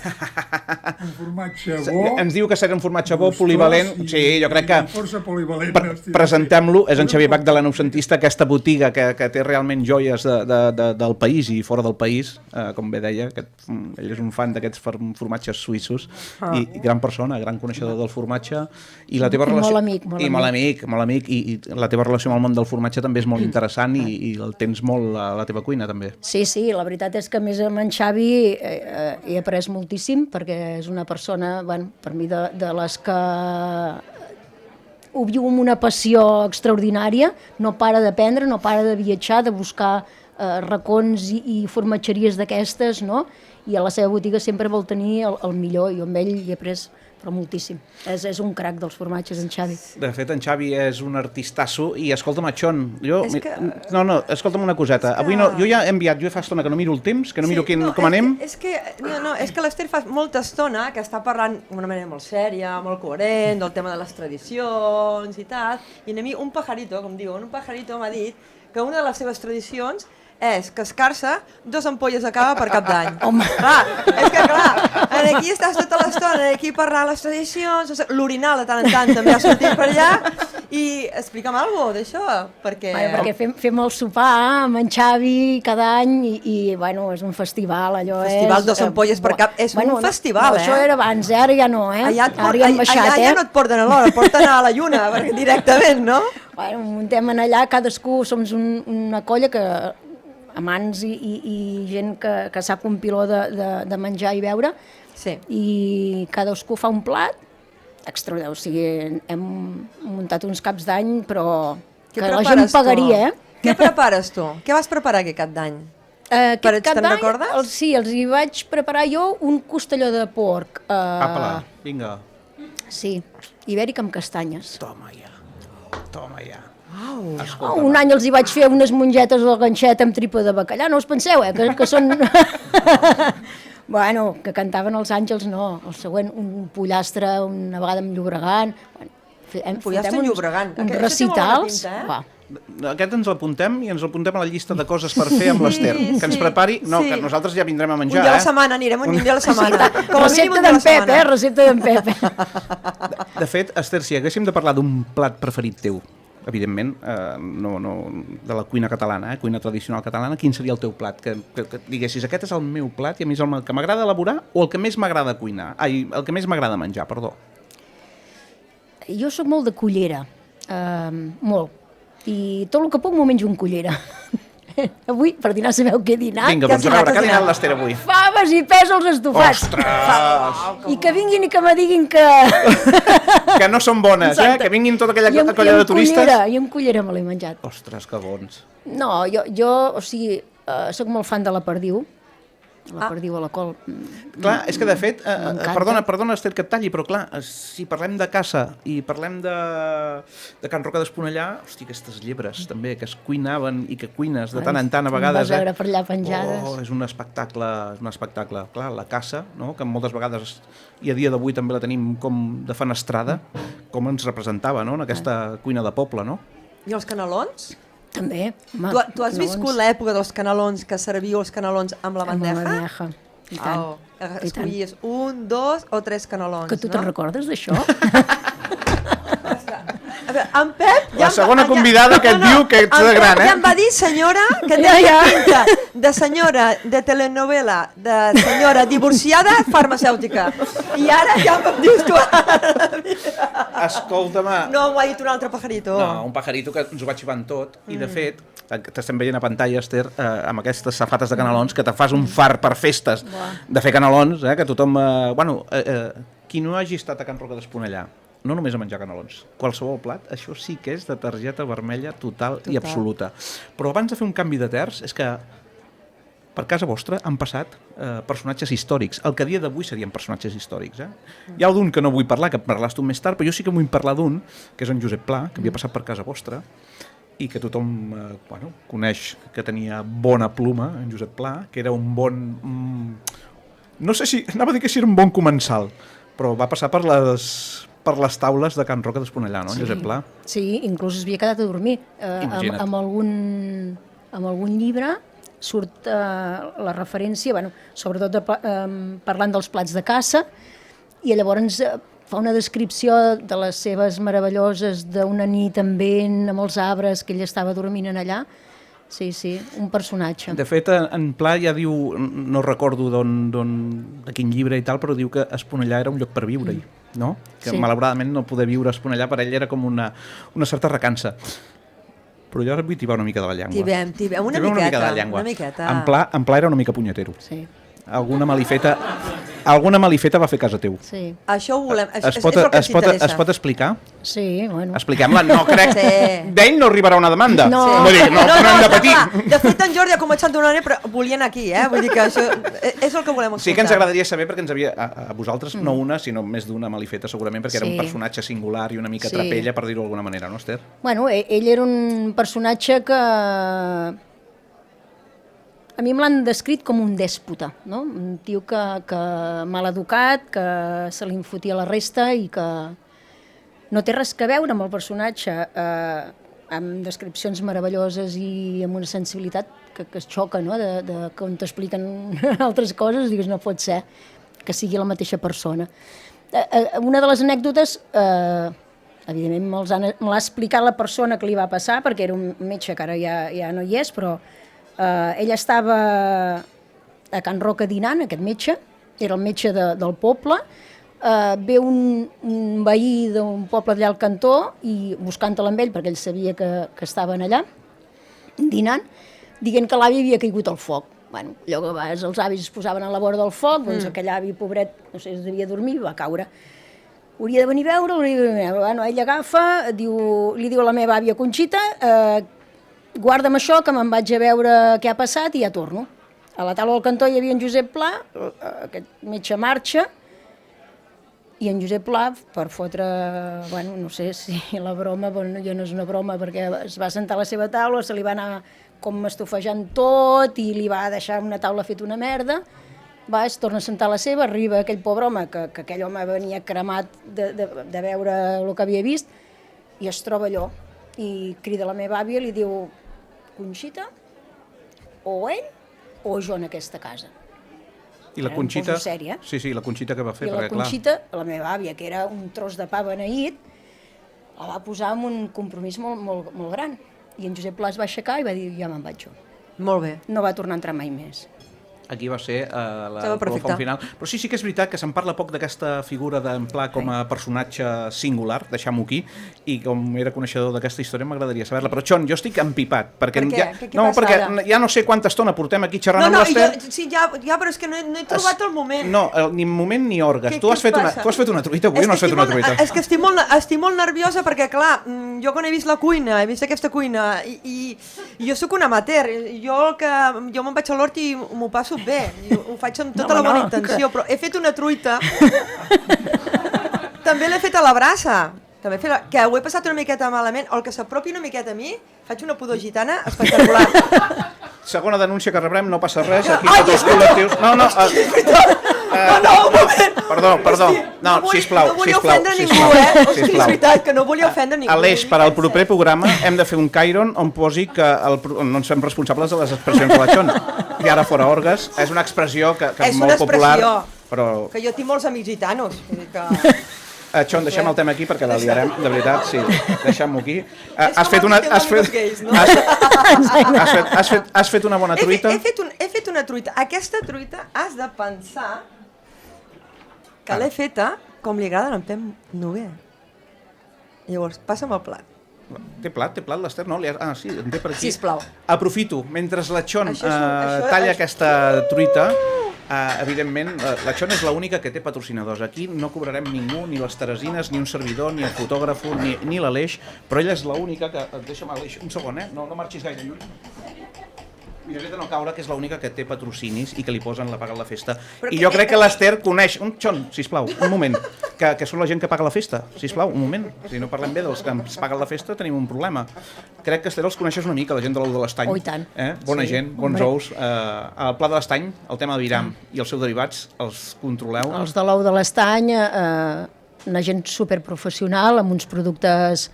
un formatge bo... Ens diu que serà un formatge bo, polivalent. Sí, jo crec que... Força polivalent. Presentem-lo, és en Xavier Bach de la Noucentista, aquesta botiga que té realment joies del país i fora del país, com bé deia, ell és un fan d'aquests formatges suïssos i gran persona, gran coneixedor del formatge i la teva relació... Molt amic, i la teva relació amb el món del formatge també és molt interessant i el tens molt a la teva cuina també. Sí, la veritat és que més amb en Xavi he après moltíssim, perquè és una persona, bueno, per mi de les que ho viu amb una passió extraordinària, no para d'aprendre, no para de viatjar, de buscar racons i formatgeries d'aquestes, no? I a la seva botiga sempre vol tenir el millor, i amb ell hi he après però moltíssim. És un crac dels formatges, en Xavi. De fet, en Xavi és un artistasso i escolta'm, Atxon, escolta'm una coseta. Avui no, jo ja he enviat, jo fa estona que no miro el temps, que no miro com anem. És que l'Ester fa molta estona que està parlant d'una manera molt sèria, molt coherent, del tema de les tradicions i tal, i a mi un pajarito, com diuen, un pajarito m'ha dit que una de les seves tradicions és cascar-se 2 ampolles de cava per cap d'any. Home! És que clar, aquí estàs tota l'estona, aquí parlant les tradicions, l'orinal de tant en tant també ha sortit per allà, i explica'm alguna cosa d'això, perquè... Perquè fem el sopar amb en Xavi cada any i bueno, és un festival, allò és... Festival 2 ampolles per cap, és un festival, Això era abans, ara ja no, Ara ja no et porten a l'hora, et porten a la lluna, directament, no? Bueno, muntem allà, cadascú som una colla que... amants i gent que sap un piló de menjar i beure, i cadascú fa un plat extraordinari, o sigui, hem muntat uns caps d'any, però que la gent pagaria, Què prepares tu? Què vas preparar aquest cap d'any? Aquest cap d'any, sí, els hi vaig preparar jo un costelló de porc. Apa-la, vinga. Sí, ibèric amb castanyes. Toma ja. Un any els hi vaig fer unes mongetes del ganxet amb tripa de bacallà, no us penseu, que són... Bueno, que cantaven els àngels, no. El següent, un pollastre, una vegada amb Llobregat. Pollastre amb Llobregat. Uns recitals. Aquest ens l'apuntem i ens l'apuntem a la llista de coses per fer amb l'Ester. Que ens prepari... No, que nosaltres ja vindrem a menjar, Un dia a la setmana, anirem un dia a la setmana. Recepta d'en Pep, recepta d'en Pep. De fet, Ester, si haguéssim de parlar d'un plat preferit teu, evidentment, de la cuina catalana, cuina tradicional catalana, quin seria el teu plat? Que diguessis, aquest és el meu plat i a mi és el que m'agrada elaborar o el que més m'agrada cuinar? Ai, el que més m'agrada menjar, perdó. Jo sóc molt de cullera, molt. I tot el que puc m'ho menjo en cullera. Avui, per dinar, sabeu què he dinat? Vinga, doncs a veure, què ha dinat l'Ester avui? Faves i pèsols estofats. Ostres! I que vinguin i que me diguin que... Que no són bones, que vinguin tota aquella colla de turistes. I amb cullera me l'he menjat. Ostres, que bons. No, jo o sigui, sóc molt fan de la perdiu. La perdiu a la col. Clar, és que de fet, perdona Ester que et talli, però clar, si parlem de caça i parlem de Can Roca d'Esponellà, hosti, aquestes llebres també, que es cuinaven i que cuines de tant en tant a vegades. Vas veure per allà penjades. És un espectacle. Clar, la caça, no? Que moltes vegades, i a dia d'avui també la tenim com de fenestrada, com ens representava, no? En aquesta cuina de poble, no? I els canelons? També. Tu has viscut l'època dels canelons, que serviu els canelons amb la bandeja? Amb la bandeja, i tant. Escollies 1, 2 o 3 canelons, que tu te'n recordes d'això? A veure, en Pep... La segona convidada que et diu que ets de gran, ja em va dir, senyora, que tenia pinta de senyora de telenovela, de senyora divorciada farmacèutica. I ara ja em dius tu... Escolta'm... No, m'ho ha dit un altre pajarito. No, un pajarito que ens ho va xivant tot. I de fet, t'estem veient a pantalla, Ester, amb aquestes safates de canelons, que te fas un far per festes de fer canelons, que tothom... Qui no hagi estat a Can Roca d'Esponellà, no només a menjar canelons, qualsevol plat, això sí que és de targeta vermella total i absoluta. Però abans de fer un canvi de terç, és que per casa vostra han passat personatges històrics. El que a dia d'avui serien personatges històrics. Hi ha d'un que no vull parlar, que parlaràs tu més tard, però jo sí que vull parlar d'un, que és en Josep Pla, que havia passat per casa vostra, i que tothom coneix, que tenia bona pluma, en Josep Pla, que era un bon... No sé si... Anava a dir que si era un bon comensal, però va passar per les taules de Can Roca d'Esponellà, no, Josep Pla? Sí, inclús es havia quedat a dormir amb algun llibre surt la referència, bueno, sobretot parlant dels plats de caça, i llavors fa una descripció de les seves meravelloses d'una nit amb vent, amb els arbres, que ell estava dormint en allà. Sí, un personatge. De fet, en Pla ja diu, no recordo de quin llibre i tal, però diu que Esponellà era un lloc per viure-hi, no? Que malauradament no poder viure a Esponellà per ell era com una certa recança. Però jo vull tibar una mica de la llengua. Tibem una miqueta. Una miqueta. En Pla era una mica punyetero. Sí. Alguna malifeta va fer casa teu. Sí. Això ho volem, és el que ens interessa. Es pot explicar? Sí, bueno. Expliquem-la, no crec. D'ell no arribarà una demanda. No. No hem de patir. De fet, en Jordi ha començat d'una manera, però volien aquí, Vull dir que això és el que volem escoltar. Sí que ens agradaria saber, perquè ens havia, a vosaltres, no una, sinó més d'una malifeta, segurament, perquè era un personatge singular i una mica trapella, per dir-ho d'alguna manera, no, Esther? Bueno, ell era un personatge que a mi me l'han descrit com un dèspota, no? Un tio que mal educat, que se li infotia la resta i que no té res que veure amb el personatge, amb descripcions meravelloses i amb una sensibilitat que es xoca, no? De quan t'expliquen altres coses, digues, no pot ser que sigui la mateixa persona. Una de les anècdotes, evidentment me l'ha explicat la persona que li va passar, perquè era un metge que ara ja no hi és, però ell estava a Can Roca dinant, aquest metge, era el metge del poble, ve un veí d'un poble d'allà al cantó i buscant-la amb ell, perquè ell sabia que estaven allà dinant, dient que l'avi havia caigut al foc. Bueno, allò que vas, els avis es posaven a la vora del foc, doncs aquell avi, pobret, no sé, es devia dormir i va caure. Hauria de venir a veure, bueno, ell agafa, li diu a la meva àvia Conxita, guarda'm això, que me'n vaig a veure què ha passat i ja torno. A la taula del cantó hi havia en Josep Pla, aquest metge marxa, i en Josep Pla, per fotre, bueno, no sé si la broma, bueno, ja no és una broma, perquè es va sentar a la seva taula, se li va anar com estofejant tot i li va deixar una taula feta una merda, es torna a sentar a la seva, arriba aquell pobre home, que aquell home venia cremat de veure el que havia vist, i es troba allò, i crida la meva àvia i li diu: Conxita, o ell o jo en aquesta casa. I la Conxita... Sèrie. Sí, la Conxita que va fer, perquè clar... I la Conxita, la meva àvia, que era un tros de pa beneït, la va posar en un compromís molt gran. I en Josep Pla es va aixecar i va dir: ja me'n vaig jo. Molt bé. No va tornar a entrar mai més. Aquí va ser el colofó final. Però sí que és veritat que se'n parla poc d'aquesta figura d'en Pla com a personatge singular, deixem-ho aquí, i com era coneixedor d'aquesta història m'agradaria saber-la. Però, Xon, jo estic empipat. Perquè per què? Perquè ja no sé quanta estona portem aquí xerrant amb l'Ester. Sí, però és que no he trobat el moment. No, ni moment ni orgues. Tu has fet una truita avui o no has fet una truita? És que estic molt nerviosa perquè, clar, jo quan he vist la cuina, he vist aquesta cuina, i jo sóc un amateur. Jo me'n vaig a l'hort i m'ho passo bé, ho faig amb tota la bona intenció, però he fet una truita, també l'he fet a la brasa, que ho he passat una miqueta malament, o el que s'apropi una miqueta a mi, faig una pudor gitana espectacular. Segona denúncia que rebrem, no passa res, aquí tots els col·lectius... No, un moment! Perdó, no, sisplau. No volia ofendre ningú, És veritat, que no volia ofendre ningú. Aleix, per al proper programa hem de fer un Cairon on posi que no ens fem responsables de les expressions de la Xon. I ara fora orgues, és una expressió que és molt popular. És una expressió, que jo tinc molts amics gitanos. Xon, deixem el tema aquí perquè la liarem, de veritat, sí, deixem-ho aquí. Has fet una bona truita? He fet una truita. Aquesta truita has de pensar que l'he feta com li agrada en Pep Noguer. Llavors, passa'm el plat. Té plat l'Ester? No? Sí, en té per aquí. Sisplau. Aprofito, mentre la Xon talla aquesta truita, evidentment, la Xon és l'única que té patrocinadors. Aquí no cobrarem ningú, ni les Teresines, ni un servidor, ni el fotògraf, ni l'Aleix, però ella és l'única que... Deixa'm, Aleix, un segon, no marxis gaire lluny. Miraré de no caure, que és l'única que té patrocinis i que li posen la paga a la festa. I jo crec que l'Ester coneix... Xon, sisplau, un moment, que són la gent que paga la festa. Sisplau, un moment. Si no parlem bé dels que ens paguen la festa, tenim un problema. Crec que,Ester, els coneixes una mica, la gent de l'ou de l'Estany. Oh, i tant. Bona gent, bons ous. El Pla de l'Estany, el tema de Viram i els seus derivats, els controleu? Els de l'ou de l'Estany, una gent superprofessional, amb uns productes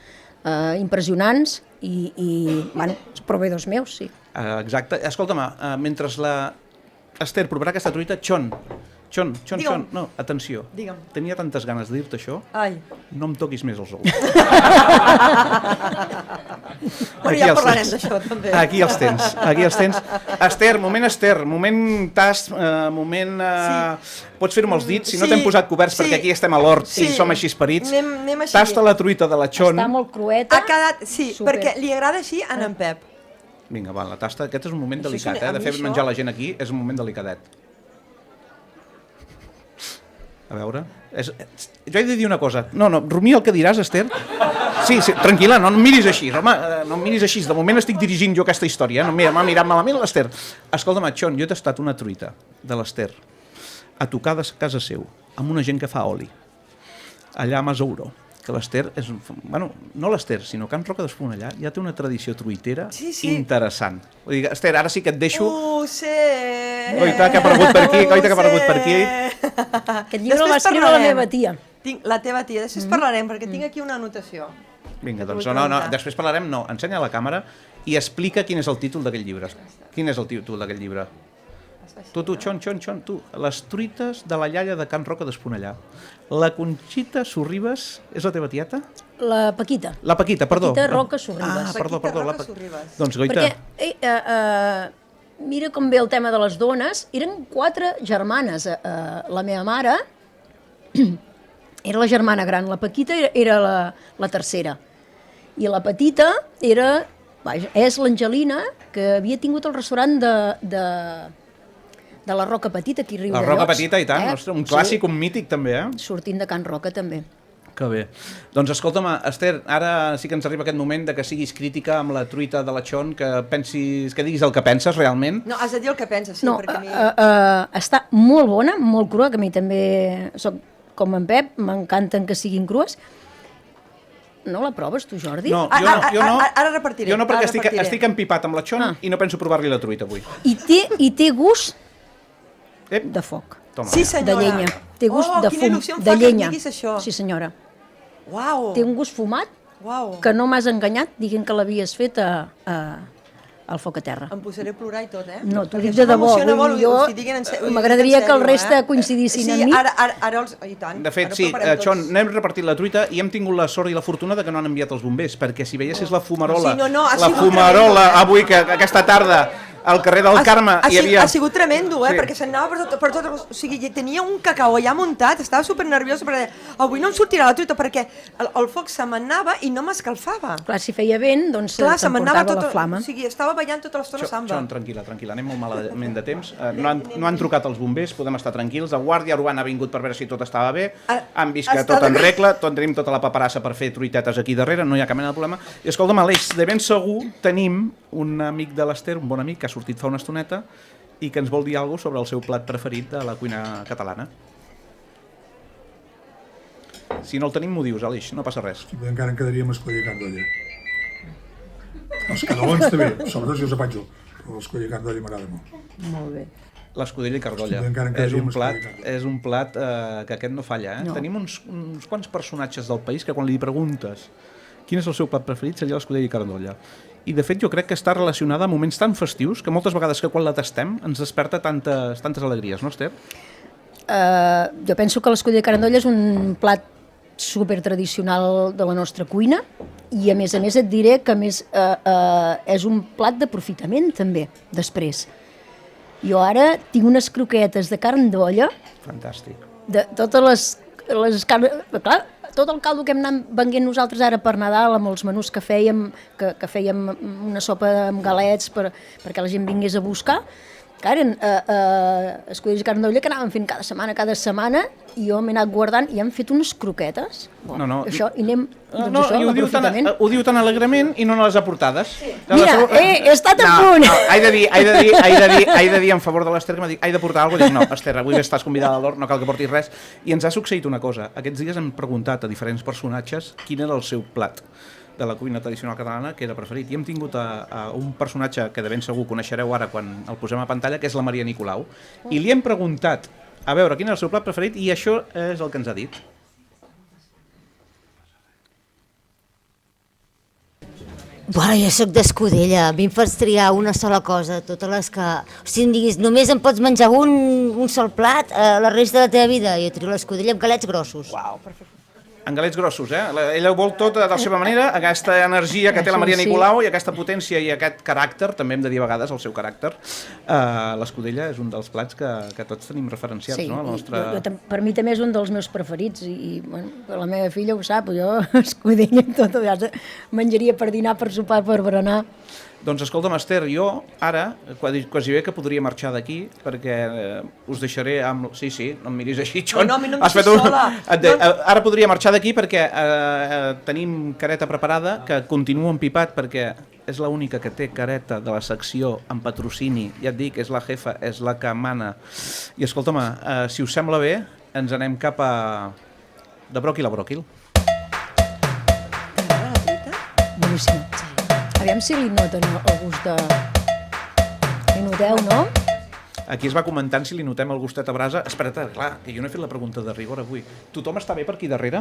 impressionants i bueno, els proveïdors meus, sí. Exacte. Escolta'm, mentre la Esther provarà aquesta truita, Xon, no, atenció. Digue'm. Tenia tantes ganes de dir-te això, Ai. no em toquis més els ous. Bueno, ja parlarem d'això, també. Aquí els tens. Esther, moment tast, moment... Pots fer-ho amb els dits, si no t'hem posat coberts perquè aquí estem a l'hort i som així esperits. Anem així. Tasta la truita de la Xon. Està molt crueta. Ha quedat, sí, Super. perquè li agrada així a en Pep. Vinga, va, la tasta. Aquest és un moment Això delicat, a de mi fer això- menjar la gent aquí és un moment delicadet. A veure... Jo he de dir una cosa. No, rumia el que diràs, Esther. Sí, tranquil·la, no em miris així, home, no em miris així. De moment estic dirigint jo aquesta història, no m'ha mirat malament l'Esther. Escolta'm, Xon, jo he tastat una truita de l'Esther a tocar de casa seu, amb una gent que fa oli, allà a Masouro, que l'Esther és... Bueno, no l'Esther, sinó Can Roca d'Esponellà ja té una tradició truitera interessant. Vull dir, Esther, ara sí que et deixo... Ho sé! Coita, que ha aparegut per aquí, Aquest llibre va escriure la meva tia. La teva tia, després parlarem, perquè tinc aquí una anotació. Vinga, doncs no, després parlarem, no. Ensenya a la càmera i explica quin és el títol d'aquest llibre. Quin és el títol d'aquest llibre? Tu, Xon, tu. Les truites de la iaia de Can Roca d'Esponellà. La Conxita Sorribes és la teva tieta? La Paquita. La Paquita, perdó. Paquita Roca Sorribes. Perdó. Roca Sorribes. Doncs, Goita... Perquè, mira com ve el tema de les dones. Eren 4 germanes. La meva mare era la germana gran, la Paquita era la tercera. I la petita és l'Angelina, que havia tingut el restaurant de la Roca Petita, aquí a Riudellots. La Roca Petita, i tant, ostres, un clàssic, un mític també, Sortint de Can Roca, també. Que bé. Doncs escolta'm, Esther, ara sí que ens arriba aquest moment de que siguis crítica amb la truita de la Xon, que diguis el que penses realment. No, has de dir el que penses, sí, perquè a mi... Està molt bona, molt crua, que a mi també soc com en Pep, m'encanten que siguin crues. No la proves, tu, Jordi? No, jo no. Ara repartiré. Jo no, perquè estic empipat amb la Xon i no penso provar-li la truita avui. I té gust de foc. Toma. Sí, senyora. De llenya. Té gust de quina fum, il·lusió em de fa que em llenya. diguis això. Sí, senyora. Uau. Té un gust fumat que no m'has enganyat dient que l'havies fet al foc a terra. Em posaré a plorar i tot, No, t'ho dic de debò. M'agradaria que el resta coincidissin amb mi. Sí, ara els... I tant. De fet, sí, Xon, n'hem repartit la truita i hem tingut la sort i la fortuna de que no han enviat els bombers, perquè si veiessis la fumarola, avui, que aquesta tarda al carrer del Carme hi havia... Ha sigut tremendo, perquè s'anava per tot... O sigui, tenia un cacau allà muntat, estava super nerviosa, perquè avui no em sortirà la truita, perquè el foc se m'anava i no m'escalfava. Clar, si feia vent, doncs t'emportava la flama. O sigui, estava ballant tota l'estona samba. Xon, tranquil·la, anem molt malament de temps. No han trucat els bombers, podem estar tranquils. La Guàrdia Urbana ha vingut per veure si tot estava bé. Han vist que tot en regla, tenim tota la paperassa per fer truitetes aquí darrere, no hi ha cap mena de problema. I escolta'm, Aleix, de ben segur tenim un amic de l'Esther, un bon amic, que ha sortit fa una estoneta i que ens vol dir alguna cosa sobre el seu plat preferit de la cuina catalana. Si no el tenim, m'ho dius, Aleix, no passa res. Encara en quedaria amb escollir carn d'olla. Els canelons també, sobretot si els apanyo, però l'escollir carn d'olla m'agrada molt. Molt bé. L'escudella i cardolla. És un plat que aquest no falla. No. Tenim uns quants personatges del país que quan li preguntes quin és el seu plat preferit seria l'escudella i cardolla. I de fet jo crec que està relacionada amb moments tan festius que moltes vegades que quan la tastem ens desperta tantes alegries, no, Esther? Jo penso que l'escudella i carandolla és un plat super tradicional de la nostra cuina i a més et diré que és un plat d'aprofitament també, després. Jo ara tinc unes croquetes de carn d'olla. Fantàstic. De totes les carns... Clar, tot el caldo que hem anat venguent nosaltres ara per Nadal, amb els menús que fèiem una sopa amb galets perquè la gent vingués a buscar, que eren escudelles de carn d'olla que anàvem fent cada setmana i jo m'he anat guardant i hem fet unes croquetes. Això, i anem... Ho diu tan alegrement i no les ha portades. Mira, he estat a punt! He de dir en favor de l'Esther que m'ha dit he de portar alguna cosa. Dic, no, Esther, avui estàs convidada a l'hort, no cal que portis res. I ens ha succeït una cosa. Aquests dies hem preguntat a diferents personatges quin era el seu plat de la cuina tradicional catalana que era preferit. I hem tingut a un personatge que de ben segur coneixereu ara quan el posem a pantalla, que és la Maria Nicolau. I li hem preguntat a veure quin era el seu plat preferit i això és el que ens ha dit. Bueno, jo sóc d'Escudella, a mi em fas triar una sola cosa, totes les que... Si em diguis, només em pots menjar un sol plat la resta de la teva vida, jo trio l'Escudella amb galets grossos. Uau, perfecte. En galets grossos, Ella ho vol tot de la seva manera, aquesta energia que té la Maria Nicolau i aquesta potència i aquest caràcter, també hem de dir a vegades el seu caràcter. L'Escudella és un dels plats que tots tenim referenciats, no? Per mi també és un dels meus preferits i bueno, la meva filla ho sap, jo Escudella tot, menjaria per dinar, per sopar, per berenar. Doncs escolta'm, Esther, jo ara quasi bé que podria marxar d'aquí perquè us deixaré amb... Sí, no em miris així, Jon. No, a mi no em deixis sola. Ara podria marxar d'aquí perquè tenim careta preparada que continua empipat perquè és l'única que té careta de la secció en patrocini. Ja et dic, és la jefa, és la que mana. I escolta'm, si us sembla bé, ens anem cap a... de bròquil a bròquil. Boníssim. Aviam si li noten el gust de... Li noteu, no? Aquí es va comentant si li notem el gustet a brasa. Espera't, clar, que jo no he fet la pregunta de rigor avui. Tothom està bé per aquí darrere?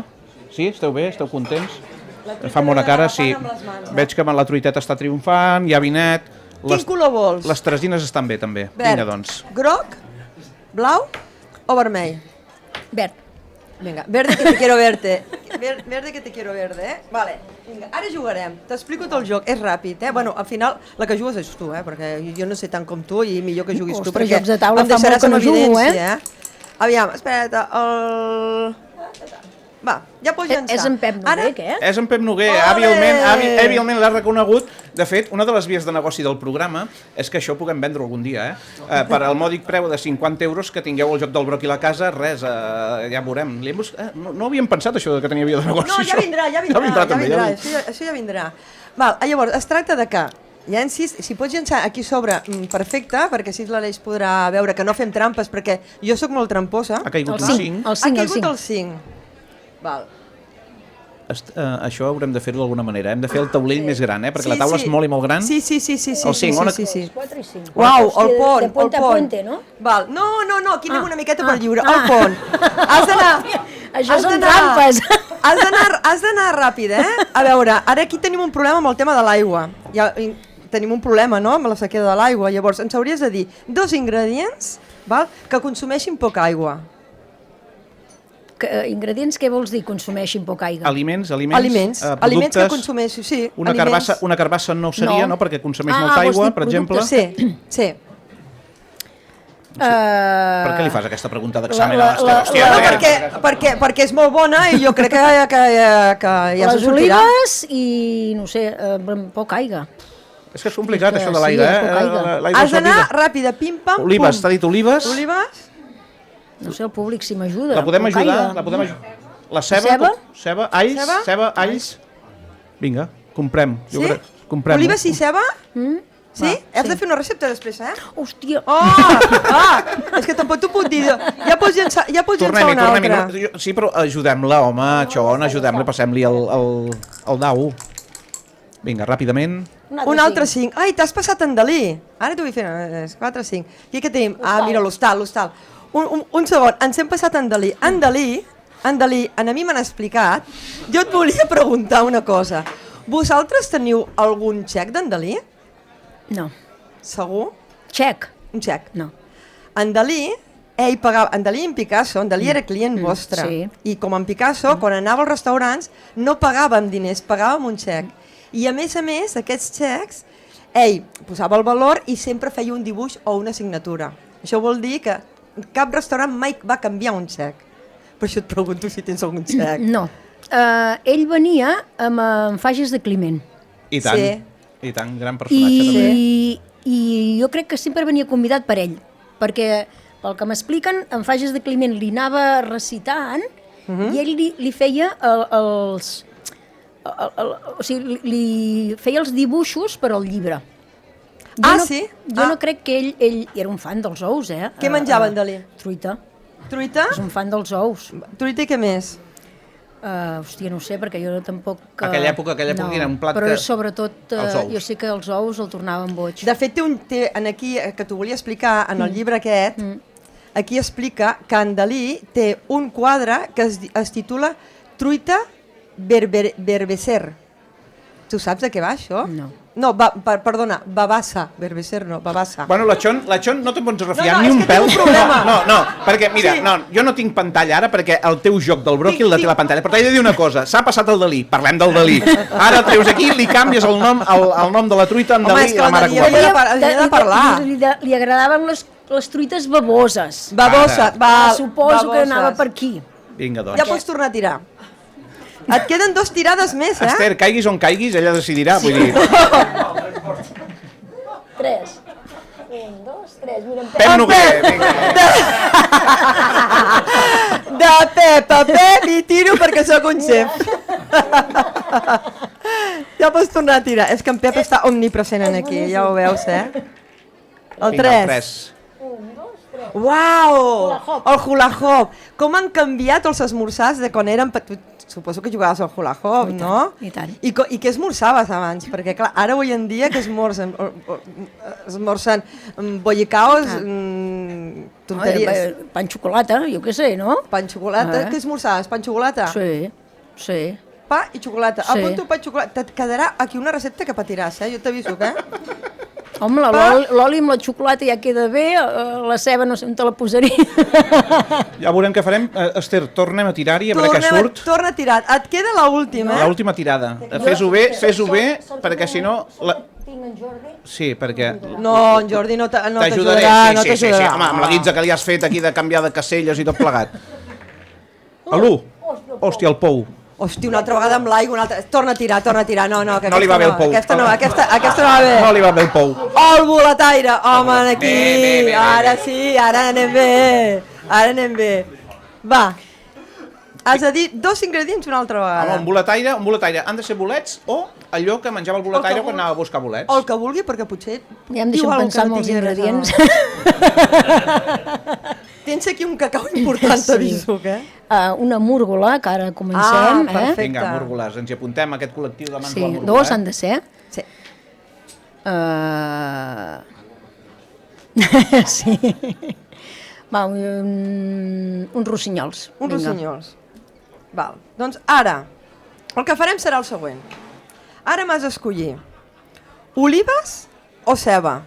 Sí? Esteu bé? Esteu contents? Fan bona cara, sí. Veig que la truiteta està triomfant, hi ha vinet... Quin color vols? Les teresines estan bé, també. Vinga, doncs. Groc, blau o vermell? Verd. Vinga, verde que te quiero verte. Verde que te quiero verde, Vale, vinga, ara jugarem. T'explico tot el joc, és ràpid, Bueno, al final la que jugues és tu, perquè jo no sé tant com tu i millor que juguis tu, perquè jocs de taula em deixaràs fa molt que no jugo, Aviam, espera't, Va, ja pots llançar. És en Pep Noguer, què? És en Pep Noguer, hàbilment l'ha reconegut. De fet, una de les vies de negoci del programa és que això ho puguem vendre algun dia, Per al mòdic preu de 50 euros que tingueu el joc del bròquil a casa, res, ja veurem. No havíem pensat això que tenia via de negoci. No, ja vindrà, això ja vindrà. Val, llavors, es tracta de que llencis, si pots llançar aquí sobre, perfecte, perquè així l'Aleix podrà veure que no fem trampes, perquè jo sóc molt tramposa. Ha caigut un 5. Ha caigut el 5. Val. Això haurem de fer-ho d'alguna manera. Hem de fer el taulell més gran, perquè la taula és molt i molt gran. Sí. El 5, sí. 4 i 5. Uau, el pont. De puente a puente, no? Val. No, aquí anem una miqueta per lliure. El pont. Has d'anar... Això són trampes. Has d'anar ràpid, A veure, ara aquí tenim un problema amb el tema de l'aigua. Tenim un problema, no?, amb la sequera de l'aigua. Llavors, ens hauries de dir 2 ingredients que consumeixin poca aigua. Ingredients, què vols dir, consumeixin poca aigua? Aliments, aliments que consumeixin, sí. Una carbassa no seria, no?, perquè consumeix molta aigua, per exemple. Sí. Per què li fas aquesta pregunta d'examen a l'Esther? Perquè és molt bona i jo crec que ja se sortirà. Les olives i, no sé, poca aigua. És que és complicat, això de l'aigua. Has d'anar ràpida, pim-pam, pum. Olives, t'ha dit olives? Olives? No sé, el públic si m'ajuda. La podem ajudar? La ceba? Alls? Vinga, comprem. Sí? Olives i ceba? Sí? Has de fer una recepta després, Hòstia! És que tampoc t'ho puc dir. Ja pots llançar una altra. Sí, però ajudem-la, home, Jon, ajudem-la, passem-li el dau. Vinga, ràpidament. Un altre 5. Ai, t'has passat en Dalí. Ara t'ho vull fer. 4, 5. Aquí què tenim? Mira, l'hostal. Un segon, ens hem passat en Dalí. En Dalí, a mi m'han explicat, jo et volia preguntar una cosa. Vosaltres teniu algun xec d'en Dalí? No. Segur? Xec? Un xec. No. En Dalí, ell pagava, en Dalí i en Picasso, en Dalí era client vostre. Sí. I com en Picasso, quan anava als restaurants, no pagàvem diners, pagàvem un xec. I a més, aquests xecs, ell posava el valor i sempre feia un dibuix o una signatura. Això vol dir que cap restaurant mai va canviar un xec. Per això et pregunto si tens algun xec. No. Ell venia amb fages de Climent. I tant. Sí. I tant, gran personatge també. I jo crec que sempre venia convidat per ell, perquè pel que m'expliquen, en fages de Climent li anava recitant i ell li feia o sigui, li feia els dibuixos per al llibre. Sí? Jo no crec que ell era un fan dels ous, Què menjava en Dalí? Truita. Truita? És un fan dels ous. Truita i què més? Hòstia, no sé, perquè jo tampoc... Aquella època era un plat però sobretot jo sé que els ous el tornaven boig. De fet, té aquí, que t'ho volia explicar, en el llibre aquest, aquí explica que en Dalí té un quadre que es titula Truita Berbecer. Tu saps de què va, això? No. No, perdona, babassa. Berbecer no, babassa. Bueno, la Chon no te'n pots refiar No, ni és un que pèl. tinc un problema. No, perquè, mira, Sí. jo no tinc pantalla ara perquè el teu joc del bròquil la té la pantalla. Però t'he de dir una cosa, s'ha passat el Dalí, parlem del Dalí. Ara el treus aquí, li canvies el nom de la truita en Home, Dalí és i que la el mare Dalí que ho va havia parar. de parlar. Li agradaven les truites baboses. Babosa, va. Suposo que anava per aquí. Vinga, doncs. Ja pots tornar a tirar. Et queden 2 tirades més, eh? Esther, caiguis on caiguis, ella decidirà, vull dir... 3. 1, 2, 3. Mira, Pep Noguer, vinga. De Pep a Pep i tiro perquè sóc un xef. Ja pots tornar a tirar. És que en Pep està omnipresent aquí, ja ho veus, eh? El Vinga, 3. Uau! El hula hoop. Com han canviat els esmorzars de quan eren petits? Suposo que jugaves al hula hoop, no? I tant. I què esmorzaves abans? Perquè, clar, ara avui en dia que esmorzen bollicaos, tonteries. Pan xocolata, jo què sé, no? Pan xocolata? Què esmorzaves? Pan xocolata? Sí, sí. Pa i xocolata. Sí. Apunto pa i xocolata. Et quedarà aquí una recepta que patiràs, eh? Jo t'aviso, eh? Home, l'oli amb la xocolata ja queda bé, la ceba no sé on te la posaria. Ja veurem què farem. Esther, tornem a tirar-hi, a veure què surt. Torna a tirar. Et queda l'última, eh? L'última tirada. Fes-ho bé, perquè si no... Sí, perquè... No, en Jordi no t'ajudaré. t'ajudarà. Sí. Home, amb la guitza que li has fet aquí de canviar de caselles i tot plegat. A l'1. Hòstia, el pou. Hòstia, una altra vegada amb l'aigua, una altra... Torna a tirar. No, que no li va bé el pou. Aquesta no va bé. No li va bé el pou. Oh, el boletaire! Home, aquí! Bé. Ara sí, ara anem bé. Va. Has de dir 2 ingredients una altra vegada. Home, un boletaire. Han de ser bolets o allò que menjava el boletaire quan anava a buscar bolets. O el que vulgui, perquè potser... Ja em deixen pensar en els ingredients. Tens aquí un cacau important, t'aviso, eh? Una múrgola, que ara comencem. Perfecte. Vinga, múrgoles, ens hi apuntem a aquest col·lectiu de mans Sí, de la múrgola. 2 han de ser. Sí. Sí. Va, uns rossinyols. Uns Vinga. rossinyols. Val. Doncs ara, el que farem serà el següent. Ara m'has d'escollir olives o ceba?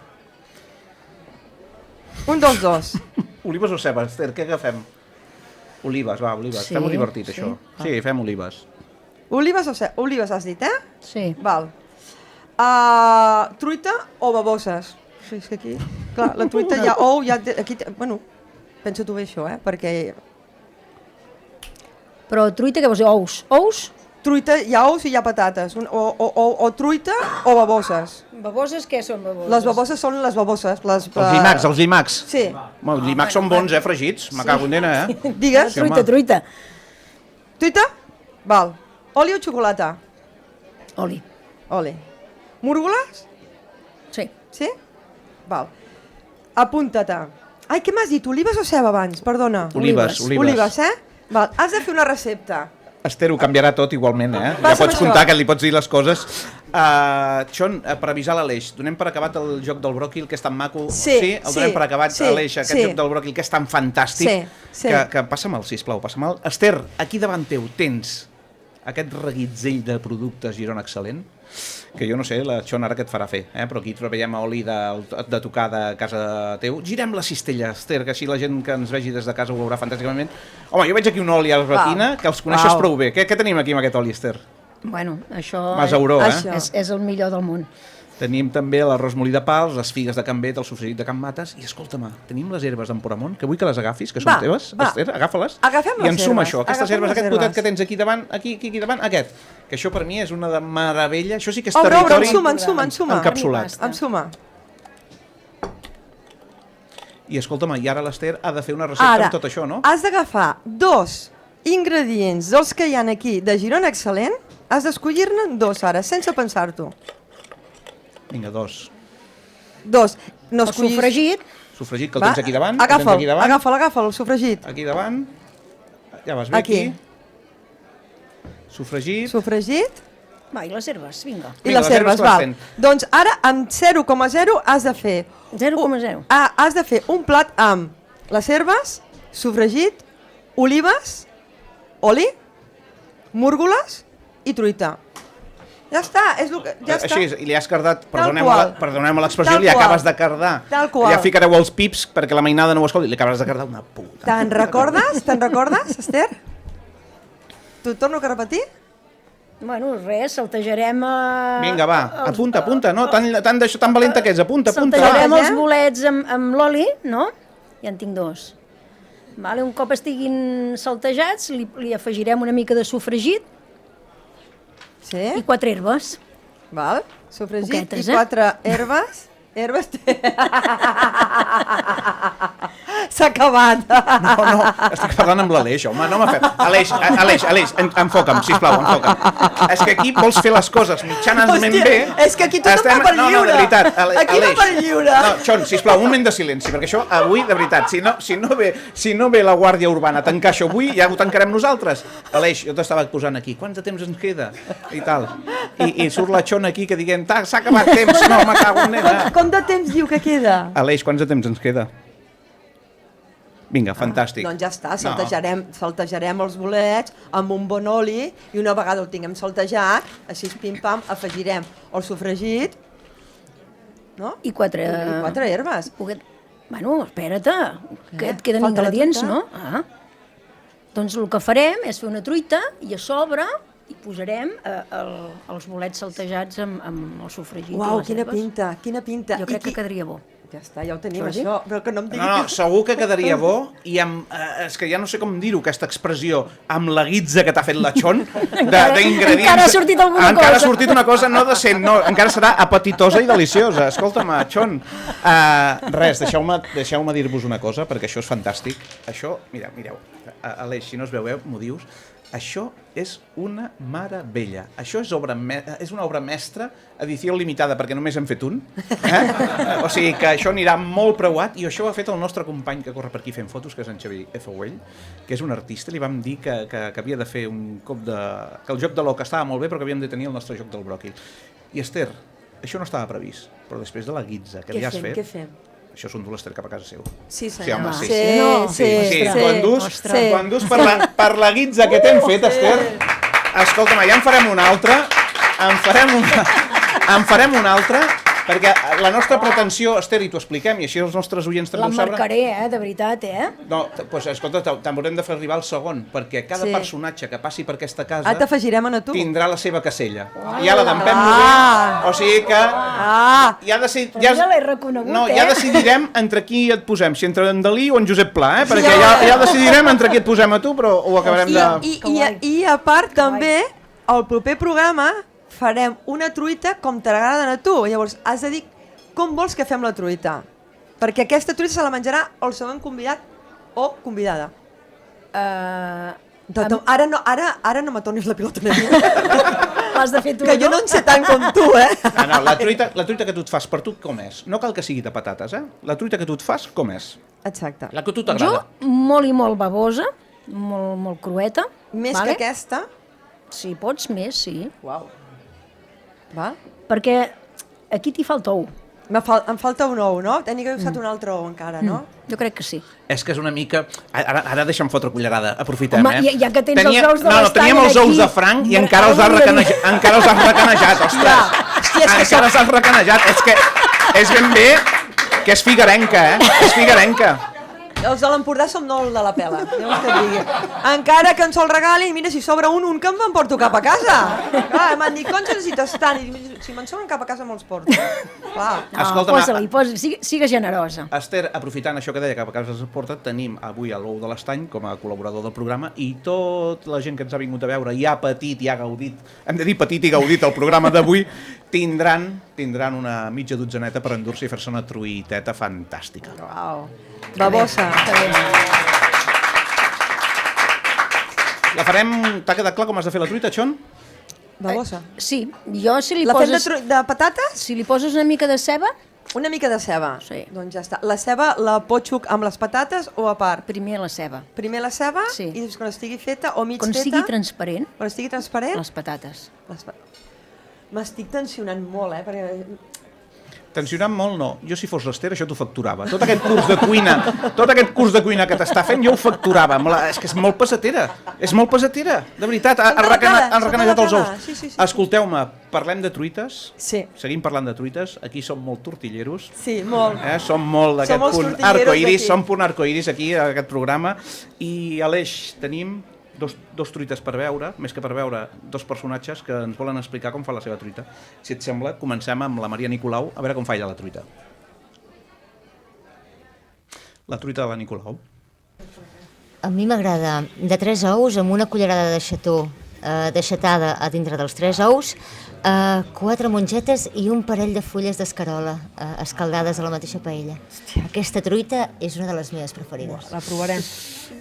Un dels dos. Olives o ceba, Esther, què agafem? Olives, olives. Sí, Fem-ho divertit, sí. això. Sí, fem olives. Olives o ceba? Olives has dit, eh? Sí. Val. Truita o baboses? Sí, és que aquí... Clar, la truita hi ha ou, aquí... Bueno, pensa-t'ho bé això, perquè... Però truita, què vols dir? Ous? Ous? Truita, hi ha ous i hi ha patates. O truita o baboses. Baboses què són baboses? Les baboses són les baboses. Els llimacs. Sí. Els llimacs són bons, fregits. Me cago en nena, Digues. Sí, home. Truita. Truita? Val. Oli o xocolata? Oli. Múrgoles? Sí. Sí? Val. Apunta-te. Ai, què m'has dit? Olives o ceba abans? Perdona. Olives. Olives, Val. Has de fer una recepta. Esther, ho canviarà tot igualment, Ja Passa'm pots això. comptar que li pots dir les coses. Xon, per avisar l'Aleix, donem per acabat el joc del bròquil, que és tan maco. Sí, el donem per acabat, sí, Aleix, aquest joc del bròquil, que és tan fantàstic. Sí. Que passa'm-el, sisplau, passa'm-el. Esther, aquí davant teu tens aquest reguitzell de productes Girona Excel·lent, que jo no sé, la Xon ara què et farà fer, però aquí veiem oli de tocar de casa teu. Girem la cistella, Esther, que així la gent que ens vegi des de casa ho veurà fantàsticament. Home, jo veig aquí un oli a retina, que els coneixes prou bé. Què tenim aquí amb aquest oli, Esther? Bueno, això Masauró, és el millor del món. Tenim també l'arròs molí de pals, les figues de Can Bet, el sofregit de Can Mates, i escolta'm, tenim les herbes d'Emporamont, que vull que les agafis, que són teves. Esther, agafa-les. Agafem les I ensuma herbes. això, aquestes herbes, aquest potet que tens aquí davant, aquí davant, aquest. Que això per mi és una de meravella, això sí que és territori ensuma. encapsulat. Ensuma. I escolta'm, i ara l'Esther ha de fer una recepta amb tot això, no? Has d'agafar 2 ingredients dels que hi ha aquí de Girona Excel·lent, has d'escollir-ne 2 ara, sense pensar-t'ho. Vinga, 2. No el sofregit. Sofregit, que el tens aquí davant. Agafa'l, el sofregit. Aquí davant. Ja vas bé aquí. Sofregit. Va, i les herbes, vinga. I les herbes, val. Doncs ara, amb 0,0 has de fer... 0,0. Has de fer un plat amb les herbes, sofregit, olives, oli, múrgoles i truita. Ja està, és el que... Ja està. Així, li has cardat, Tal perdoneu-me l'expressió, Tal li qual. acabes de cardar. Tal qual. Ja ficareu els pips perquè la mainada no ho escolti, li acabes de cardar una puta. Te'n recordes, Esther? T'ho torno a repetir? Bueno, res, saltejarem... Vinga, va, apunta, no? Tan valenta que ets, apunta. Saltejarem els bolets amb l'oli, no? Ja en tinc 2. Vale, un cop estiguin saltejats, li afegirem una mica de sofregit i 4 herbes. Val, sofregit Poquetes, i 4 herbes. S'ha acabat. No, estic parlant amb l'Aleix, home, no m'ha fet... Aleix, enfoca'm, sisplau, enfoca'm. És que aquí vols fer les coses mitjanament bé... És que aquí tothom va per lliure. No, de veritat, aquí va per lliure. No, Xon, sisplau, un moment de silenci, perquè això avui, de veritat, si no ve la Guàrdia Urbana a tancar això avui, ja ho tancarem nosaltres. Aleix, jo t'estava posant aquí, quant de temps ens queda? I tal. I surt la Xon aquí que diguem, s'ha acabat temps, no, me cago en nena. Com de temps diu que queda? Aleix, quants de temps ens queda? Vinga, fantàstic. Doncs ja està, saltejarem els bolets amb un bon oli i una vegada el tinguem saltejat, així pim-pam, afegirem el sofregit, no? I 4 herbes. Bueno, espera't, que et queden ingredients, no? Doncs el que farem és fer una truita i a sobre hi posarem els bolets saltejats amb el sofregit. Uau, quina pinta. Jo crec que quedaria bo. Ja està, ja ho tenim, això, però que no em digui... No, segur que quedaria bo, i és que ja no sé com dir-ho, aquesta expressió, amb la guitza que t'ha fet la Xon, d'ingredients... Encara ha sortit alguna cosa. Encara ha sortit una cosa no decent, no, encara serà apetitosa i deliciosa. Escolta'm, Xon, res, deixeu-me dir-vos una cosa, perquè això és fantàstic. Això, mireu, Aleix, si no es veu, m'ho dius, això és una meravella. Això és una obra mestra, edició limitada, perquè només hem fet un. O sigui que això anirà molt preuat, i això ho ha fet el nostre company que corre per aquí fent fotos, que és en Xavi F. Güell, que és un artista. Li vam dir que havia de fer un cop de... que el joc de l'oca estava molt bé, però que havíem de tenir el nostre joc del bròquil. I Esther, això no estava previst, però després de la guitza que li has fet... Què fem? Això s'endú l'Esther cap a casa seu. Sí, Sí, home, sí. Sí. Quan dus per la guitza que t'hem fet, Esther, escolta'm, ja en farem una altra, perquè la nostra pretensió, Esther, i t'ho expliquem, i així els nostres oients també ho saben... La marcaré, de veritat, No, doncs escolta, t'haurem de fer arribar al segon, perquè cada personatge que passi per aquesta casa t'afegirem a tu. Tindrà la seva casella. Ja la d'empem bé, o sigui que... Ja l'he reconegut, No, ja decidirem entre qui et posem, si entre en Dalí o en Josep Pla, perquè ja decidirem entre qui et posem a tu, però ho acabarem de... I a part també, al proper programa farem una truita com t'agraden a tu. Llavors, has de dir com vols que fem la truita. Perquè aquesta truita se la menjarà el segon convidat o convidada. Ara no me tornis la pilota a mi. L'has de fer tu, que jo no en sé tant com tu, No, la truita que tu et fas per tu, com és? No cal que sigui de patates, La truita que tu et fas, com és? Exacte. La que tu t'agrada. Jo, molt i molt babosa, molt crueta. Més que aquesta? Si pots, més, sí. Uau. Va? Perquè aquí t'hi falta ou. Em falta un ou, no? Tenia que haver usat un altre ou encara, no? Jo crec que sí. És que és una mica... Ara deixa'm fotre cullerada, aprofitem, Home, ja que tens els ous de l'estany aquí... teníem els ous de franc i encara els has recanejat, ostres. Encara els has recanejat. És que és ben bé que és figuerenca, És figuerenca. Els de l'Empordà som no el de la pela, ja vols que et digui. Encara que ens el regalin, mira, si sobra un que em porto cap a casa. Clar, m'han dit, com necessites tant? I si me'n sobren cap a casa me'ls porto. Clar. No, posa-li, sigue generosa. Esther, aprofitant això que deia, cap a casa se'ls porta, tenim avui a l'ou de l'Estany com a col·laborador del programa, i tota la gent que ens ha vingut a veure i ha patit i ha gaudit, hem de dir patit i gaudit el programa d'avui, tindran una mitja dotzeneta per endur-se i fer-se una truiteta fantàstica. Uau. Babosa. La farem... T'ha quedat clar com has de fer la truita, Xon? Babosa. Sí, jo si li la poses... La fem de patates? Si li poses una mica de ceba... Una mica de ceba? Sí. Doncs ja està. La ceba la potxuc amb les patates o a part? Primer la ceba. Primer la ceba? Sí. I quan estigui feta o mig feta... Quan estigui transparent. Quan estigui transparent? Les patates. M'estic tensionant molt, perquè... Tensionant molt no. Jo si fos l'Esther això t'ho facturava. Tot aquest curs de cuina que t'està fent jo ho facturava. És que és molt pesatera. És molt pesatera, de veritat. Han recanejat els ous. Escolteu-me, Parlem de truites? Sí. Seguim parlant de truites. Aquí som molt tortilleros. Sí, molt. Som molt d'aquest punt arcoiris, som punt arcoiris aquí, a aquest programa. I a l'Eix tenim dos truites per veure, més que per veure, dos personatges que ens volen explicar com fa la seva truita. Si et sembla, comencem amb la Maria Nicolau, a veure com fa ella la truita. La truita de la Nicolau. A mi m'agrada de 3 ous amb una cullerada de xató deixatada a dintre dels 3 ous, 4 mongetes i un parell de fulles d'escarola escaldades a la mateixa paella. Aquesta truita és una de les meves preferides. La provarem.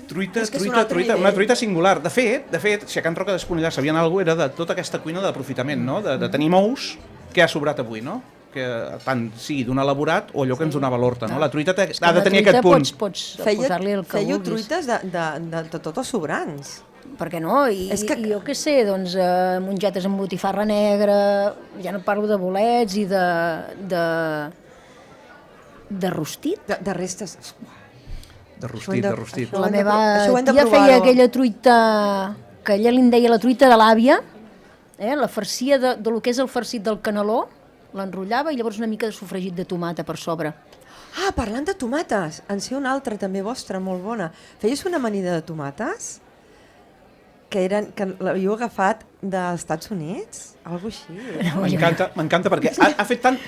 Truita, una truita singular. De fet, si a Can Roca d'Esponellà sabien alguna cosa, era de tota aquesta cuina d'aprofitament, no? De tenir ous que ha sobrat avui, no? Que tant sigui d'un elaborat o allò que ens donava l'horta, no? La truita ha de tenir aquest punt. Pots posar-li el que vulguis. Fèieu truites de tots els sobrants. Per què no? I jo què sé, doncs, mongetes amb botifarra negra, ja no parlo de bolets i de rostit. De restes. De rostit. La meva tia feia aquella truita, que ella li en deia la truita de l'àvia, la farcia de lo que és el farcit del caneló, l'enrotllava i llavors una mica de sofregit de tomata per sobre. Ah, parlant de tomates, en sé una altra també vostra, molt bona. Feies una amanida de tomates? Que l'havíeu agafat dels Estats Units? Algo així. M'encanta perquè ha fet tant...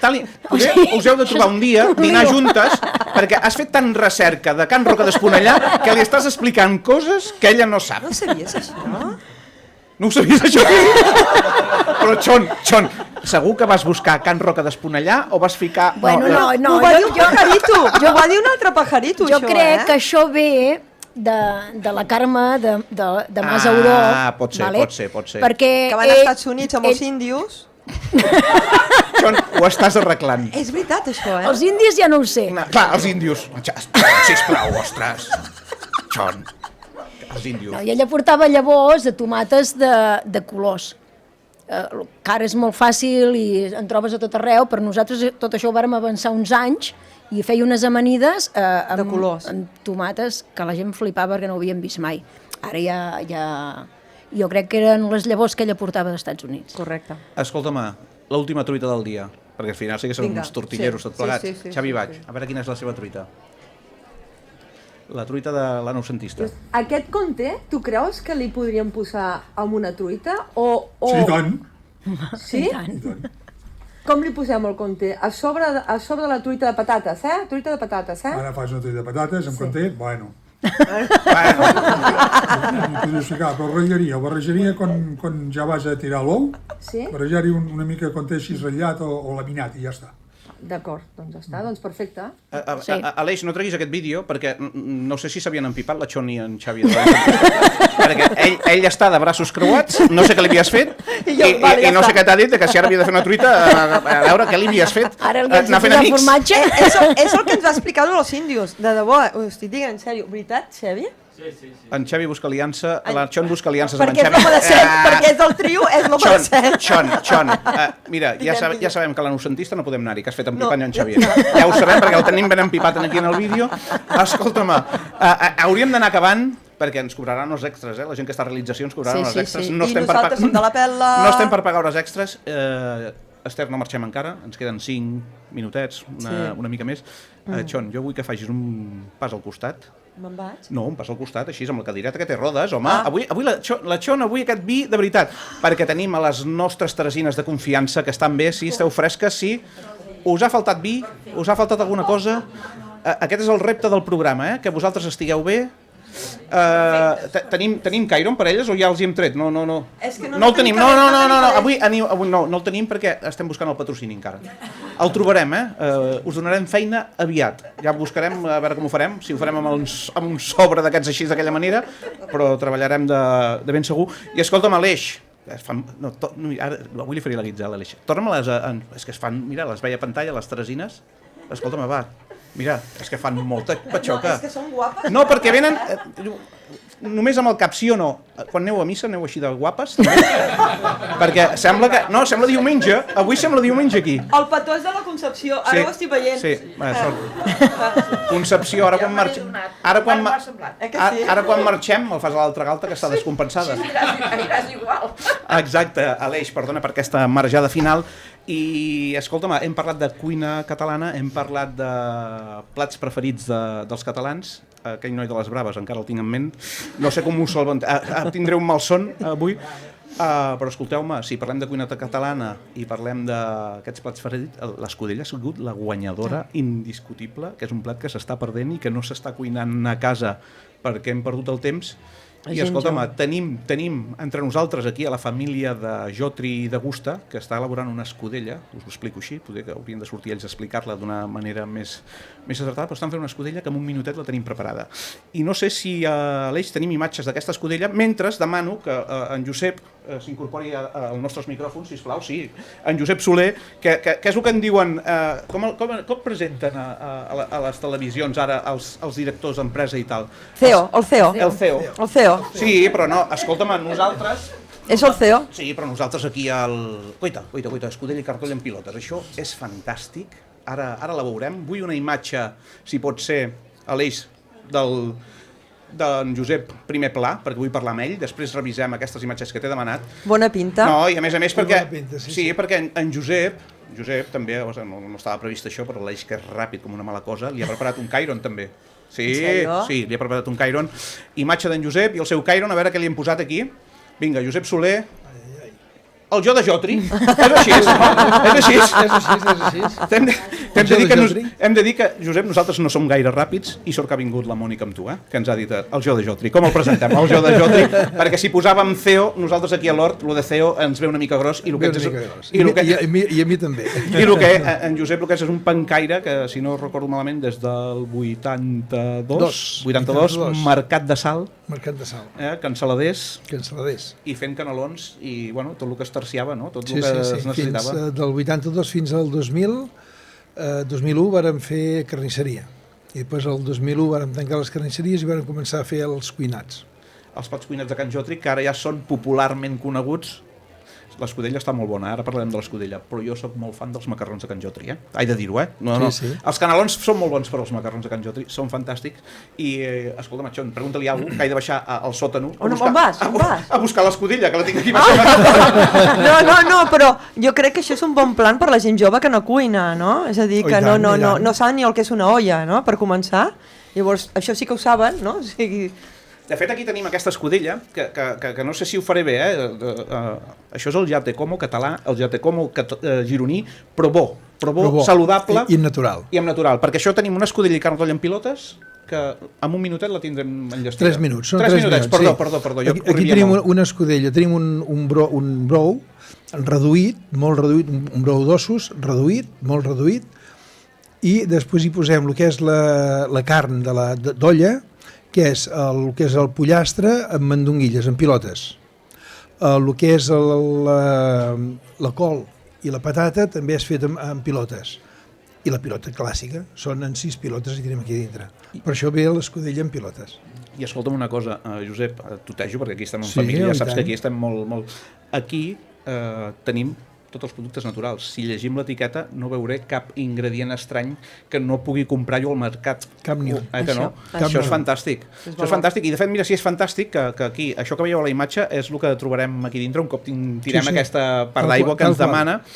Us heu de trobar un dia, dinar juntes, perquè has fet tant recerca de Can Roca d'Esponellà que li estàs explicant coses que ella no sap. No sabies això? No ho sabies això? Però, Xon, segur que vas buscar Can Roca d'Esponellà o vas ficar... Bueno, no. Ho va dir un pajarito. Ho va dir un altre pajarito, això, Jo crec que això ve de la Carme de Mas Auró. Ah, pot ser. Perquè que van als Estats Units amb els índios. Xon, ho estàs arreglant. És veritat, això, Els índios ja no ho sé. Clar, els índios. Sisplau, ostres. Xon, els índios. I ella portava llavors de tomates de colors. Que ara és molt fàcil i en trobes a tot arreu, però nosaltres tot això ho vàrem avançar uns anys i feia unes amanides amb tomates que la gent flipava perquè no ho havíem vist mai. Ara ja... Jo crec que eren les llavors que ella portava dels Estats Units. Correcte. Escolta'm, l'última truita del dia, perquè al final sí que són uns tortilleros tot plegats. Xavi Baig, a veure quina és la seva truita. La truita de la noucentista. Aquest conte, tu creus que li podríem posar amb una truita? Sí, i tant. Sí? I tant. Com li posem el conte? A sobre de la truita de patates, Truita de patates, Ara fas una truita de patates amb conte, bueno. Podries ficar, però ho barrejaria quan ja vas a tirar l'ou, barrejar-hi una mica de conte així ratllat o laminat i ja està. D'acord, doncs ja està, doncs perfecte. Aleix, no treguis aquest vídeo perquè no sé si s'havien empipat la Xon i en Xavi. Perquè ell està de braços creuats, no sé què li havies fet i no sé què t'ha dit que si ara havia de fer una truita a veure què li havies fet. Ara li has de posar formatge. És el que ens va explicar los índios, de debò, ho estic dient en sèrio. Veritat, Xavi? Sí. En Xavi busca aliança, la Xon busca aliances amb en Xavi. Perquè és l'home de set, perquè és del trio, és l'home de set. Xon, mira, ja sabem que la noucentista no podem anar-hi, que has fet empipant en Xavi. Ja ho sabem, perquè el tenim ben empipat aquí en el vídeo. Escolta'm, hauríem d'anar acabant, perquè ens cobraran els extras, la gent que està a realització ens cobraran els extras. I nosaltres som de la pel·la. No estem per pagar hores extras. Esther, no marxem encara, ens queden 5 minutets, una mica més. Xon, jo vull que facis un pas al costat. Me'n vaig? No, un pas al costat, així, amb la cadireta que té rodes, home. Avui la Xon, avui aquest vi de veritat, perquè tenim a les nostres teresines de confiança, que estan bé, sí, esteu fresques, sí. Us ha faltat vi? Us ha faltat alguna cosa? Aquest és el repte del programa, que vosaltres estigueu bé. Tenim Cairon per elles o ja els hi hem tret? No el tenim, avui no el tenim perquè estem buscant el patrocini encara. El trobarem, us donarem feina aviat, ja buscarem a veure com ho farem, si ho farem amb un sobre d'aquests així d'aquella manera, però treballarem de ben segur. I escolta'm, Aleix, avui li faré la guitza a l'Aleix, torna'm-les, és que es fan, mira, les veia a pantalla, les teresines, escolta'm, va. Mira, és que fan molta patxoca. No, és que són guapes. No, perquè venen... només amb el cap, sí o no? Quan aneu a missa aneu així de guapes? Perquè sembla que... No, sembla diumenge. Avui sembla diumenge aquí. El petó és de la Concepció, ara ho estic veient. Sí, sort. Concepció, ara quan marxem... Ara quan marxem me'l fas a l'altra galta que està descompensada. Sí, aniràs igual. Exacte, Aleix, perdona per aquesta marejada final. I, escolta'm, hem parlat de cuina catalana, hem parlat de plats preferits dels catalans. Aquell noi de les braves encara el tinc en ment. No sé com ho solven... Tindré un malson avui. Però escolteu-me, si parlem de cuina catalana i parlem d'aquests plats preferits, l'escudella ha sigut la guanyadora indiscutible, que és un plat que s'està perdent i que no s'està cuinant a casa perquè hem perdut el temps. I escolta'm, tenim entre nosaltres aquí a la família de Jotri i de Gusta, que està elaborant una escudella, us ho explico així, potser que haurien de sortir ells a explicar-la d'una manera més acertada, però estan fent una escudella que en un minutet la tenim preparada. I no sé si a Aleix tenim imatges d'aquesta escudella, mentre demano que en Josep s'incorpori als nostres micròfons, sisplau, sí, en Josep Soler, que és el que en diuen, com presenten a les televisions ara els directors d'empresa i tal? CEO, el CEO. El CEO. El CEO. Sí, però no, escolta'm, nosaltres... És el CEO. Sí, però nosaltres aquí al... Coita, escudella i cartoll en pilotes. Això és fantàstic. Ara la veurem. Vull una imatge, si pot ser, Aleix, d'en Josep primer pla, perquè vull parlar amb ell. Després revisem aquestes imatges que t'he demanat. Bona pinta. No, i a més perquè... Pinta, sí, perquè en Josep també, no estava previst això, però l'Aleix, que és ràpid com una mala cosa, li ha preparat un Cairon també. Sí, li ha preparat un Cairon. Imatge d'en Josep i el seu Cairon, a veure què li hem posat aquí. Vinga, Josep Soler. El jo de Jotri. És així, és així. Hem de dir que, Josep, nosaltres no som gaire ràpids i sort que ha vingut la Mònica amb tu, que ens ha dit el jo de Jotri. Com el presentem, el jo de Jotri? Perquè si posàvem CEO, nosaltres aquí a l'Hort, el de CEO ens ve una mica gros. I a mi també. I el que en Josep el que és un pancaire que, si no recordo malament, des del 82, Mercat de Sal, cansaladers, i fent canelons i tot el que es terciava, tot el que es necessitava. Del 82 fins al 2001 vàrem fer carnisseria i després el 2001 vàrem tancar les carnisseries i vàrem començar a fer els cuinats. Els plats cuinats de Can Jotri, que ara ja són popularment coneguts. L'escudella està molt bona, ara parlarem de l'escudella, però jo sóc molt fan dels macarrons de Can Jotri, He de dir-ho, No. Els canelons són molt bons, però els macarrons de Can Jotri són fantàstics. I, escolta'm, Xon, pregunta-li a algú que he de baixar al sòtano on vas? A buscar l'escudella, que la tinc aquí baixant. No, però jo crec que això és un bon plan per la gent jove que no cuina, no? És a dir, que no saben ni el que és una olla, no?, per començar. Llavors, això sí que ho saben, no? O sigui... De fet, aquí tenim aquesta escudella, que no sé si ho faré bé, Això és el Jatecomo català, el Jatecomo gironí, però bo, saludable... I natural. I natural, perquè això tenim una escudella i cartoll en pilotes, que en un minutet la tindrem enllestida. 3 minuts. 3 minutets, perdó. Aquí tenim una escudella, tenim un brou reduït, molt reduït, un brou d'ossos, reduït, molt reduït, i després hi posem el que és la carn d'olla, que és el pollastre amb mandonguilles, amb pilotes. El que és la col i la patata també és fet amb pilotes. I la pilota clàssica, són en 6 pilotes i tenim aquí dintre. Per això ve l'escudella amb pilotes. I escolta'm una cosa, Josep, tutejo, perquè aquí estem en família, saps que aquí estem molt... Aquí tenim tots els productes naturals. Si llegim l'etiqueta no veuré cap ingredient estrany que no pugui comprar jo al mercat. Cap ni un. Això és fantàstic. Això és fantàstic. I de fet, mira, si és fantàstic que aquí, això que veieu a la imatge és el que trobarem aquí dintre un cop tirem aquesta part d'aigua que ens demana.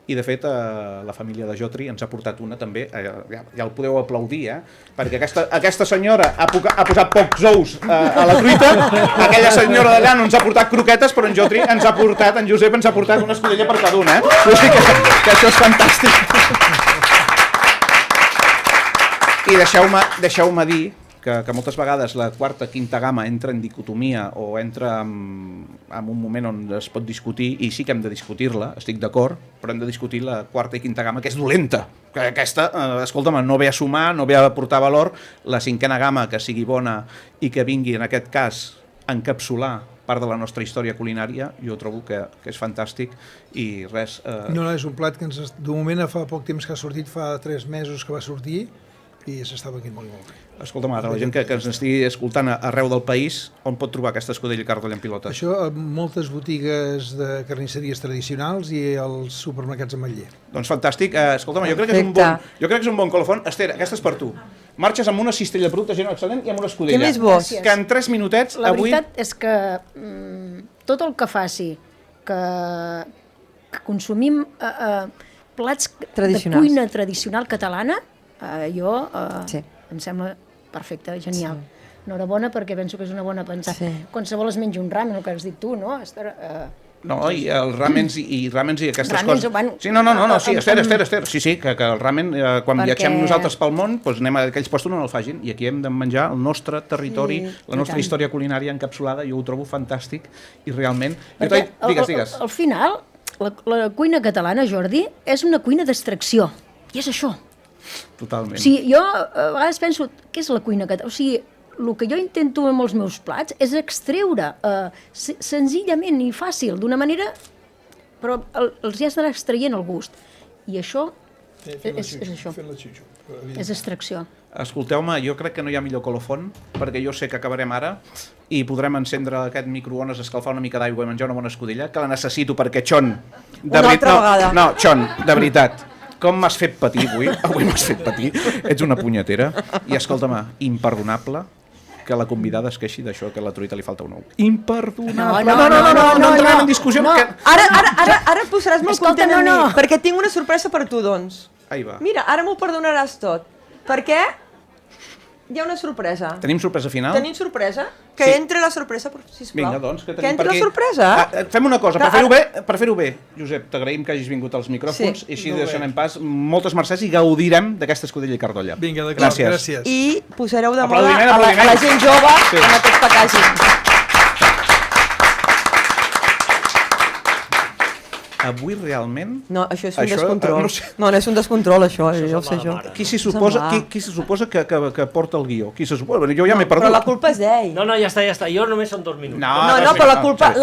I de fet la família de Jotri ens ha portat una també, ja el podeu aplaudir, perquè aquesta senyora ha posat pocs ous a la truita, aquella senyora d'allà no ens ha portat croquetes, però en Jotri ens ha portat, en Josep ens ha portat una escudella per cada una, O sigui que això és fantàstic. I deixeu-me dir que moltes vegades la quarta, quinta gamma entra en dicotomia o entra en un moment on es pot discutir, i sí que hem de discutir-la, estic d'acord, però hem de discutir la quarta i quinta gamma, que és dolenta. Que aquesta, escolta'm, no ve a sumar, no ve a aportar valor. La cinquena gamma, que sigui bona i que vingui, en aquest cas, a encapsular part de la nostra història culinària, jo trobo que és fantàstic i res... No, és un plat que de moment fa poc temps que ha sortit, fa 3 mesos que va sortir, i s'està venint molt i molt bé. Escolta'm, ara, la gent que ens estigui escoltant arreu del país, on pot trobar aquesta escudella i cardolla en pilota? Això a moltes botigues de carnisseries tradicionals i als supermercats ametller. Doncs fantàstic. Escolta'm, jo crec que és un bon colofon. Esther, aquesta és per tu. Marxes amb una cistella de producte gent excel·lent i amb una escudella. Què més vols? Que en 3 minutets La avui... veritat és que tot el que faci que consumim plats de cuina tradicional catalana, jo em sembla perfecte, genial. Enhorabona, perquè penso que és una bona pensada. Qualsevol es menja un ramen, el que has dit tu, no? No, i els ràmens i aquestes Ràmens, coses. bueno, Sí, no, sí, Esther. Sí, que el ràmen, quan viatgem nosaltres pel món, doncs anem a aquells postos on el fagin, i aquí hem de menjar el nostre territori, la nostra història culinària encapsulada, jo ho trobo fantàstic, i realment... Digues. Al final, la cuina catalana, Jordi, és una cuina d'extracció, i és això. Totalment. O sigui, jo a vegades penso, què és la cuina catalana? O sigui, el que jo intento amb els meus plats és extreure senzillament i fàcil, d'una manera, però els hi has d'anar extraient el gust. I això és això. És extracció. Escolteu-me, jo crec que no hi ha millor colofon, perquè jo sé que acabarem ara i podrem encendre aquest microones, escalfar una mica d'aigua i menjar una bona escudella, que la necessito perquè, Xon, una altra vegada. No, Xon, de veritat, com m'has fet patir avui? Avui m'has fet patir. Ets una punyetera. I escolta-me, imperdonable que la convidada es queixi d'això, que a la truita li falta un ou. Imperdonable. No entrem en discussió. Ara et posaràs molt content amb mi, perquè tinc una sorpresa per tu, doncs. Ahí va. Mira, ara m'ho perdonaràs tot, perquè hi ha una sorpresa. Tenim sorpresa final? Tenim sorpresa? Que entre la sorpresa, sisplau. Vinga, doncs, que entri la sorpresa. Fem una cosa, per fer-ho bé, Josep, t'agraïm que hagis vingut als micròfons i així deixarem pas. Moltes mercès i gaudirem d'aquesta escudella i cardolla. Vinga, d'acord, gràcies. I posareu de moda a la gent jove en aquest packaging. Avui realment... No, això és un descontrol. No, és un descontrol, això, ja ho sé jo. Qui s'hi suposa que porta el guió? Qui se suposa? Jo ja m'he perdut. Però la culpa és d'ell. No, ja està. Jo només són 2 minuts. No, però la culpa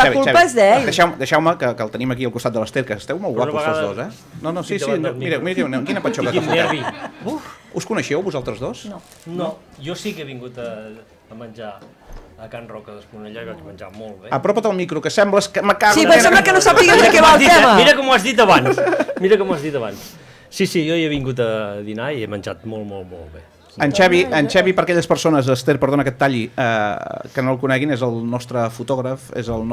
és d'ell. Deixeu-me que el tenim aquí al costat de l'Ester, que esteu molt guapos tots dos, eh? No, sí, mira, quina patxoca que foteu. Us coneixeu, vosaltres dos? No, jo sí que he vingut a menjar a Can Roca d'Esponellà i vaig menjar molt bé. Apropa't al micro, que sembles que m'acabo... Sí, però sembla que no sàpigues de què va el tema. Mira com ho has dit abans. Sí, jo hi he vingut a dinar i he menjat molt bé. En Xevi, per aquelles persones, Esther, perdona que et talli, que no el coneguin, és el nostre fotògraf, és el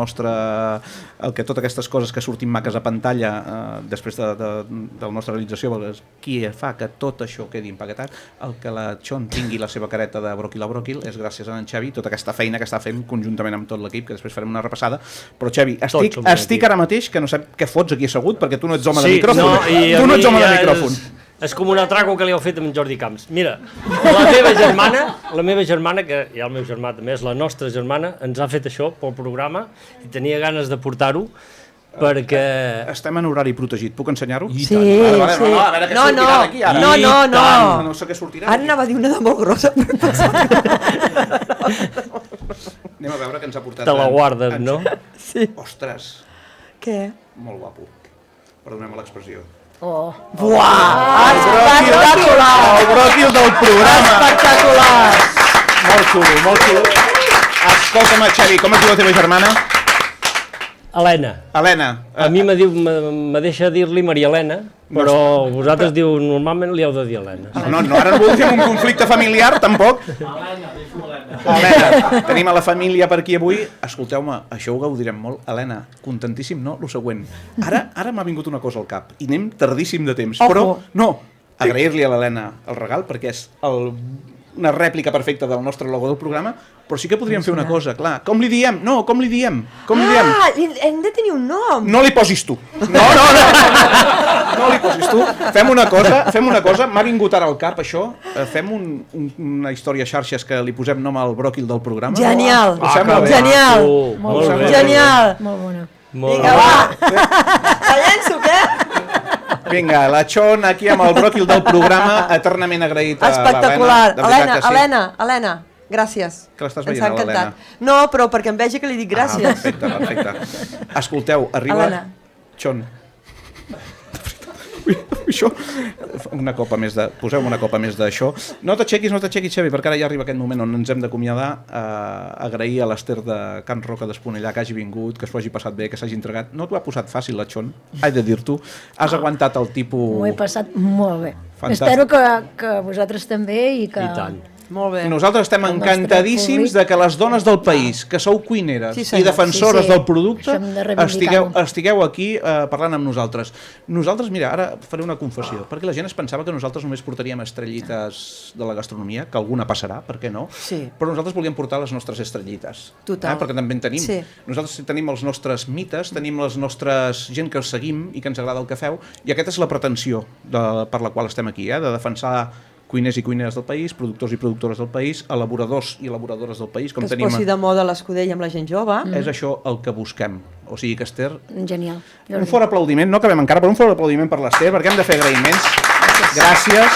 que totes aquestes coses que sortim maques a pantalla després de la nostra realització, qui fa que tot això quedi empaquetat, el que la Xon tingui la seva careta de bròquil a bròquil és gràcies a en Xevi, tota aquesta feina que està fent conjuntament amb tot l'equip, que després farem una repassada. Però Xevi, estic ara mateix que no sé què fots aquí assegut, perquè tu no ets home de micròfon. Tu no ets home de micròfon. És com un atraco que li heu fet amb Jordi Camps. Mira, la meva germana, que hi ha el meu germà també, és la nostra germana, ens ha fet això pel programa i tenia ganes de portar-ho perquè... Estem en horari protegit, puc ensenyar-ho? Sí. A veure què sortirà d'aquí ara. No. No sé què sortirà. Ara anava a dir una de molt grossa. Anem a veure què ens ha portat. Te la guardes, no? Sí. Ostres. Què? Molt guapo. Perdoneu-me l'expressió. Oh. Buah! Espectacular! El bròquil del programa. Espectacular! Molt xulo. Escolta'm, Xavi, com es diu la teva germana? Helena. A mi me deixa dir-li Maria Helena, però vosaltres normalment li heu de dir Helena. No, ara no voldríem un conflicte familiar, tampoc. Helena, tenim a la família per aquí avui. Escolteu-me, això ho gaudirem molt. Helena, contentíssim, no? Lo següent. Ara m'ha vingut una cosa al cap, i anem tardíssim de temps, però no, agrair-li a l'Helena el regal, perquè és una rèplica perfecta del nostre logo del programa, però sí que podríem fer una cosa, clar. Com li diem? No, com li diem? Hem de tenir un nom. No li posis tu. No li posis tu. Fem una cosa, m'ha vingut ara al cap això, fem una història a xarxes que li posem nom al bròquil del programa. Genial. Genial. Molt bona. Vinga, va. La llenço, què? Vinga, la Xon aquí amb el bròquil del programa, eternament agraït a l'Helena. Helena, gràcies. Que l'estàs veient, a l'Helena? No, però perquè em vegi que li dic gràcies. Perfecte. Escolteu, arriba... Helena. Xon. Això, poseu una copa més d'això. No t'aixequis, Xavi, perquè ara ja arriba aquest moment on ens hem d'acomiadar. Agrair a l'Ester de Can Roca d'Esponellà que hagi vingut, que s'ho hagi passat bé, que s'hagi entregat. No t'ho ha posat fàcil, la Chon, he de dir-t'ho. Has aguantat el tipus... M'ho he passat molt bé. Fantàstic. Espero que vosaltres també i que... I tant. Molt bé. Nosaltres estem encantadíssims de que les dones del país, que sou cuineres i defensores del producte, estigueu aquí parlant amb nosaltres. Nosaltres, mira, ara faré una confessió, perquè la gent es pensava que nosaltres només portaríem estrellites de la gastronomia, que alguna passarà, per què no? Sí. Però nosaltres volíem portar les nostres estrellites. Total. Perquè també en tenim. Sí. Nosaltres tenim els nostres mites, tenim les nostres gent que els seguim i que ens agrada el que feu, i aquesta és la pretensió per la qual estem aquí, de defensar cuiners i cuineres del país, productors i productores del país, elaboradors i elaboradores del país, com que es tenim... posi de moda l'escudella amb la gent jove. És això el que busquem. O sigui que, Ester... Genial. Un fort aplaudiment, no acabem encara, però un fort aplaudiment per l'Ester, perquè hem de fer agraïments. Gràcies.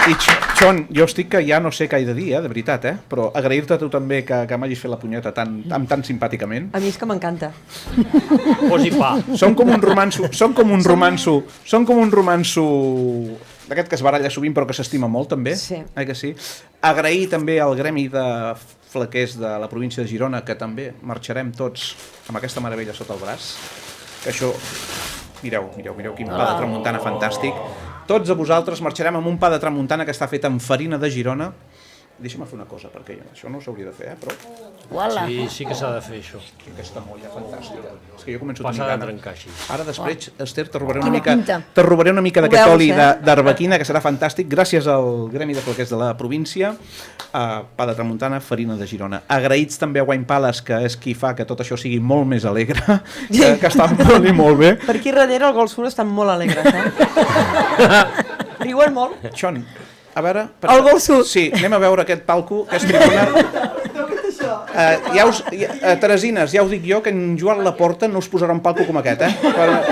I Chon, jo estic que ja no sé què he de dir, de veritat, però agrair-te a tu també que m'hagis fet la punyeta tan simpàticament. A mi és que m'encanta. Posi pa. Som com un romanço d'aquest que es baralla sovint però que s'estima molt també. Sí. Que sí? Agrair també al gremi de flaquers de la província de Girona, que també marxarem tots amb aquesta meravella sota el braç. Que això... Mireu quin pa de tramuntana fantàstic. Tots a vosaltres marxarem amb un pa de tramuntana que està fet amb farina de Girona. Deixa'm fer una cosa, perquè això no s'hauria de fer, però... Sí que s'ha de fer, això. Aquesta molla fantàstica. És que jo començo a tenir tenir de trencar així. Ara després, Ester, te robaré pinta. una mica d'aquest oli d'arbequina, que serà fantàstic, gràcies al Gremi de Flaquers de la província, pa de tramuntana, farina de Girona. Agraïts també a Wine Palace, que és qui fa que tot això sigui molt més alegre, que està molt i molt bé. Per aquí darrere el Gol Sur estan molt alegres, Riuen molt. Xon, a veure... El Gol Sud. Sí, anem a veure aquest palco, que és tribuna. Teresines, ja us dic jo que en Joan Laporta no us posarà un palco com aquest,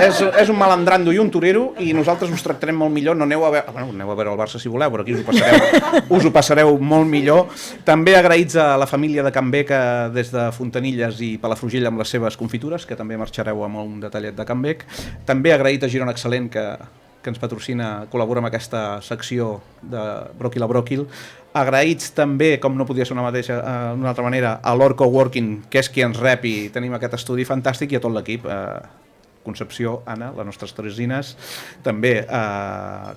És un malandrando i un torero i nosaltres us tractarem molt millor. No aneu a veure, aneu a veure el Barça si voleu, però aquí us ho passareu molt millor. També agraïts a la família de Can B, que des de Fontanilles i Palafrugell amb les seves confitures, que també marxareu amb un detallet de Can Bec. També agraït a Girona Excel·lent, que ens patrocina, col·labora amb aquesta secció de Bròquil a Bròquil. Agraïts també, com no podia ser d'una altra manera, a l'Orco Working, que és qui ens rep i tenim aquest estudi fantàstic, i a tot l'equip, Concepció, Anna, les nostres teresines, també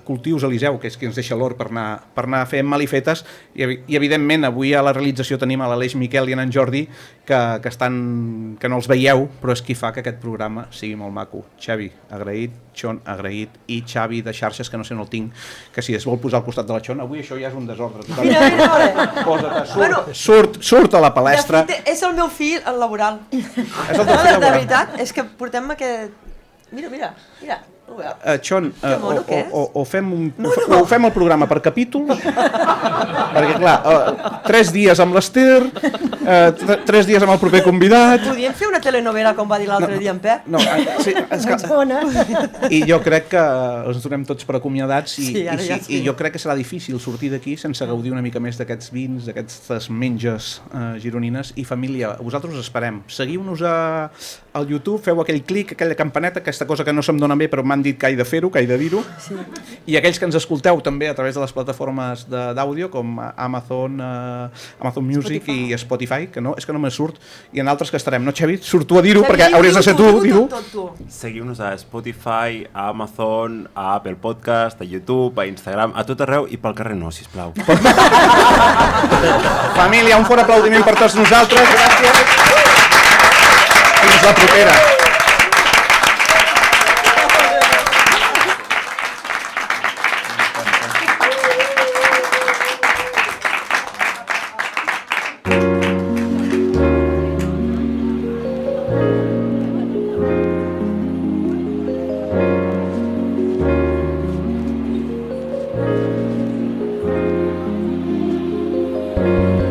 Cultius Eliseu, que és qui ens deixa l'or per anar fent malifetes, i evidentment avui a la realització tenim a l'Aleix Miquel i en Jordi, que no els veieu, però és qui fa que aquest programa sigui molt maco. Xavi, agraït, Xon, agraït, i Xavi de xarxes, que no sé, no el tinc, que si es vol posar al costat de la Xon, avui això ja és un desordre. Surt a la palestra. De fet, és el meu fill laboral. És el teu fill laboral. De veritat, és que portem aquest... Mira. Xon, o fem el programa per capítols, perquè clar, 3 dies amb l'Ester, 3 dies amb el proper convidat... Podríem fer una telenovela, com va dir l'altre dia en Pep? No, sí, i jo crec que ens donem tots per acomiadats i jo crec que serà difícil sortir d'aquí sense gaudir una mica més d'aquests vins, d'aquestes menges gironines. I família, vosaltres us esperem. Seguiu-nos al YouTube, feu aquell clic, aquella campaneta, aquesta cosa que no se'm dona bé però m'han dit que he de fer-ho, que he de dir-ho. Sí. I aquells que ens escolteu també a través de les plataformes d'àudio com Amazon Music Spotify. I Spotify, que no, és que no me surt, i en altres que estarem, no Xavi? Surto a dir-ho perquè hauries de ser tu, dir-ho. Seguiu-nos a Spotify, a Amazon, a Apple Podcast, a YouTube, a Instagram, a tot arreu, i pel carrer no, sisplau. Família, un fort aplaudiment per tots nosaltres. Gràcies. Fins la propera. Thank you.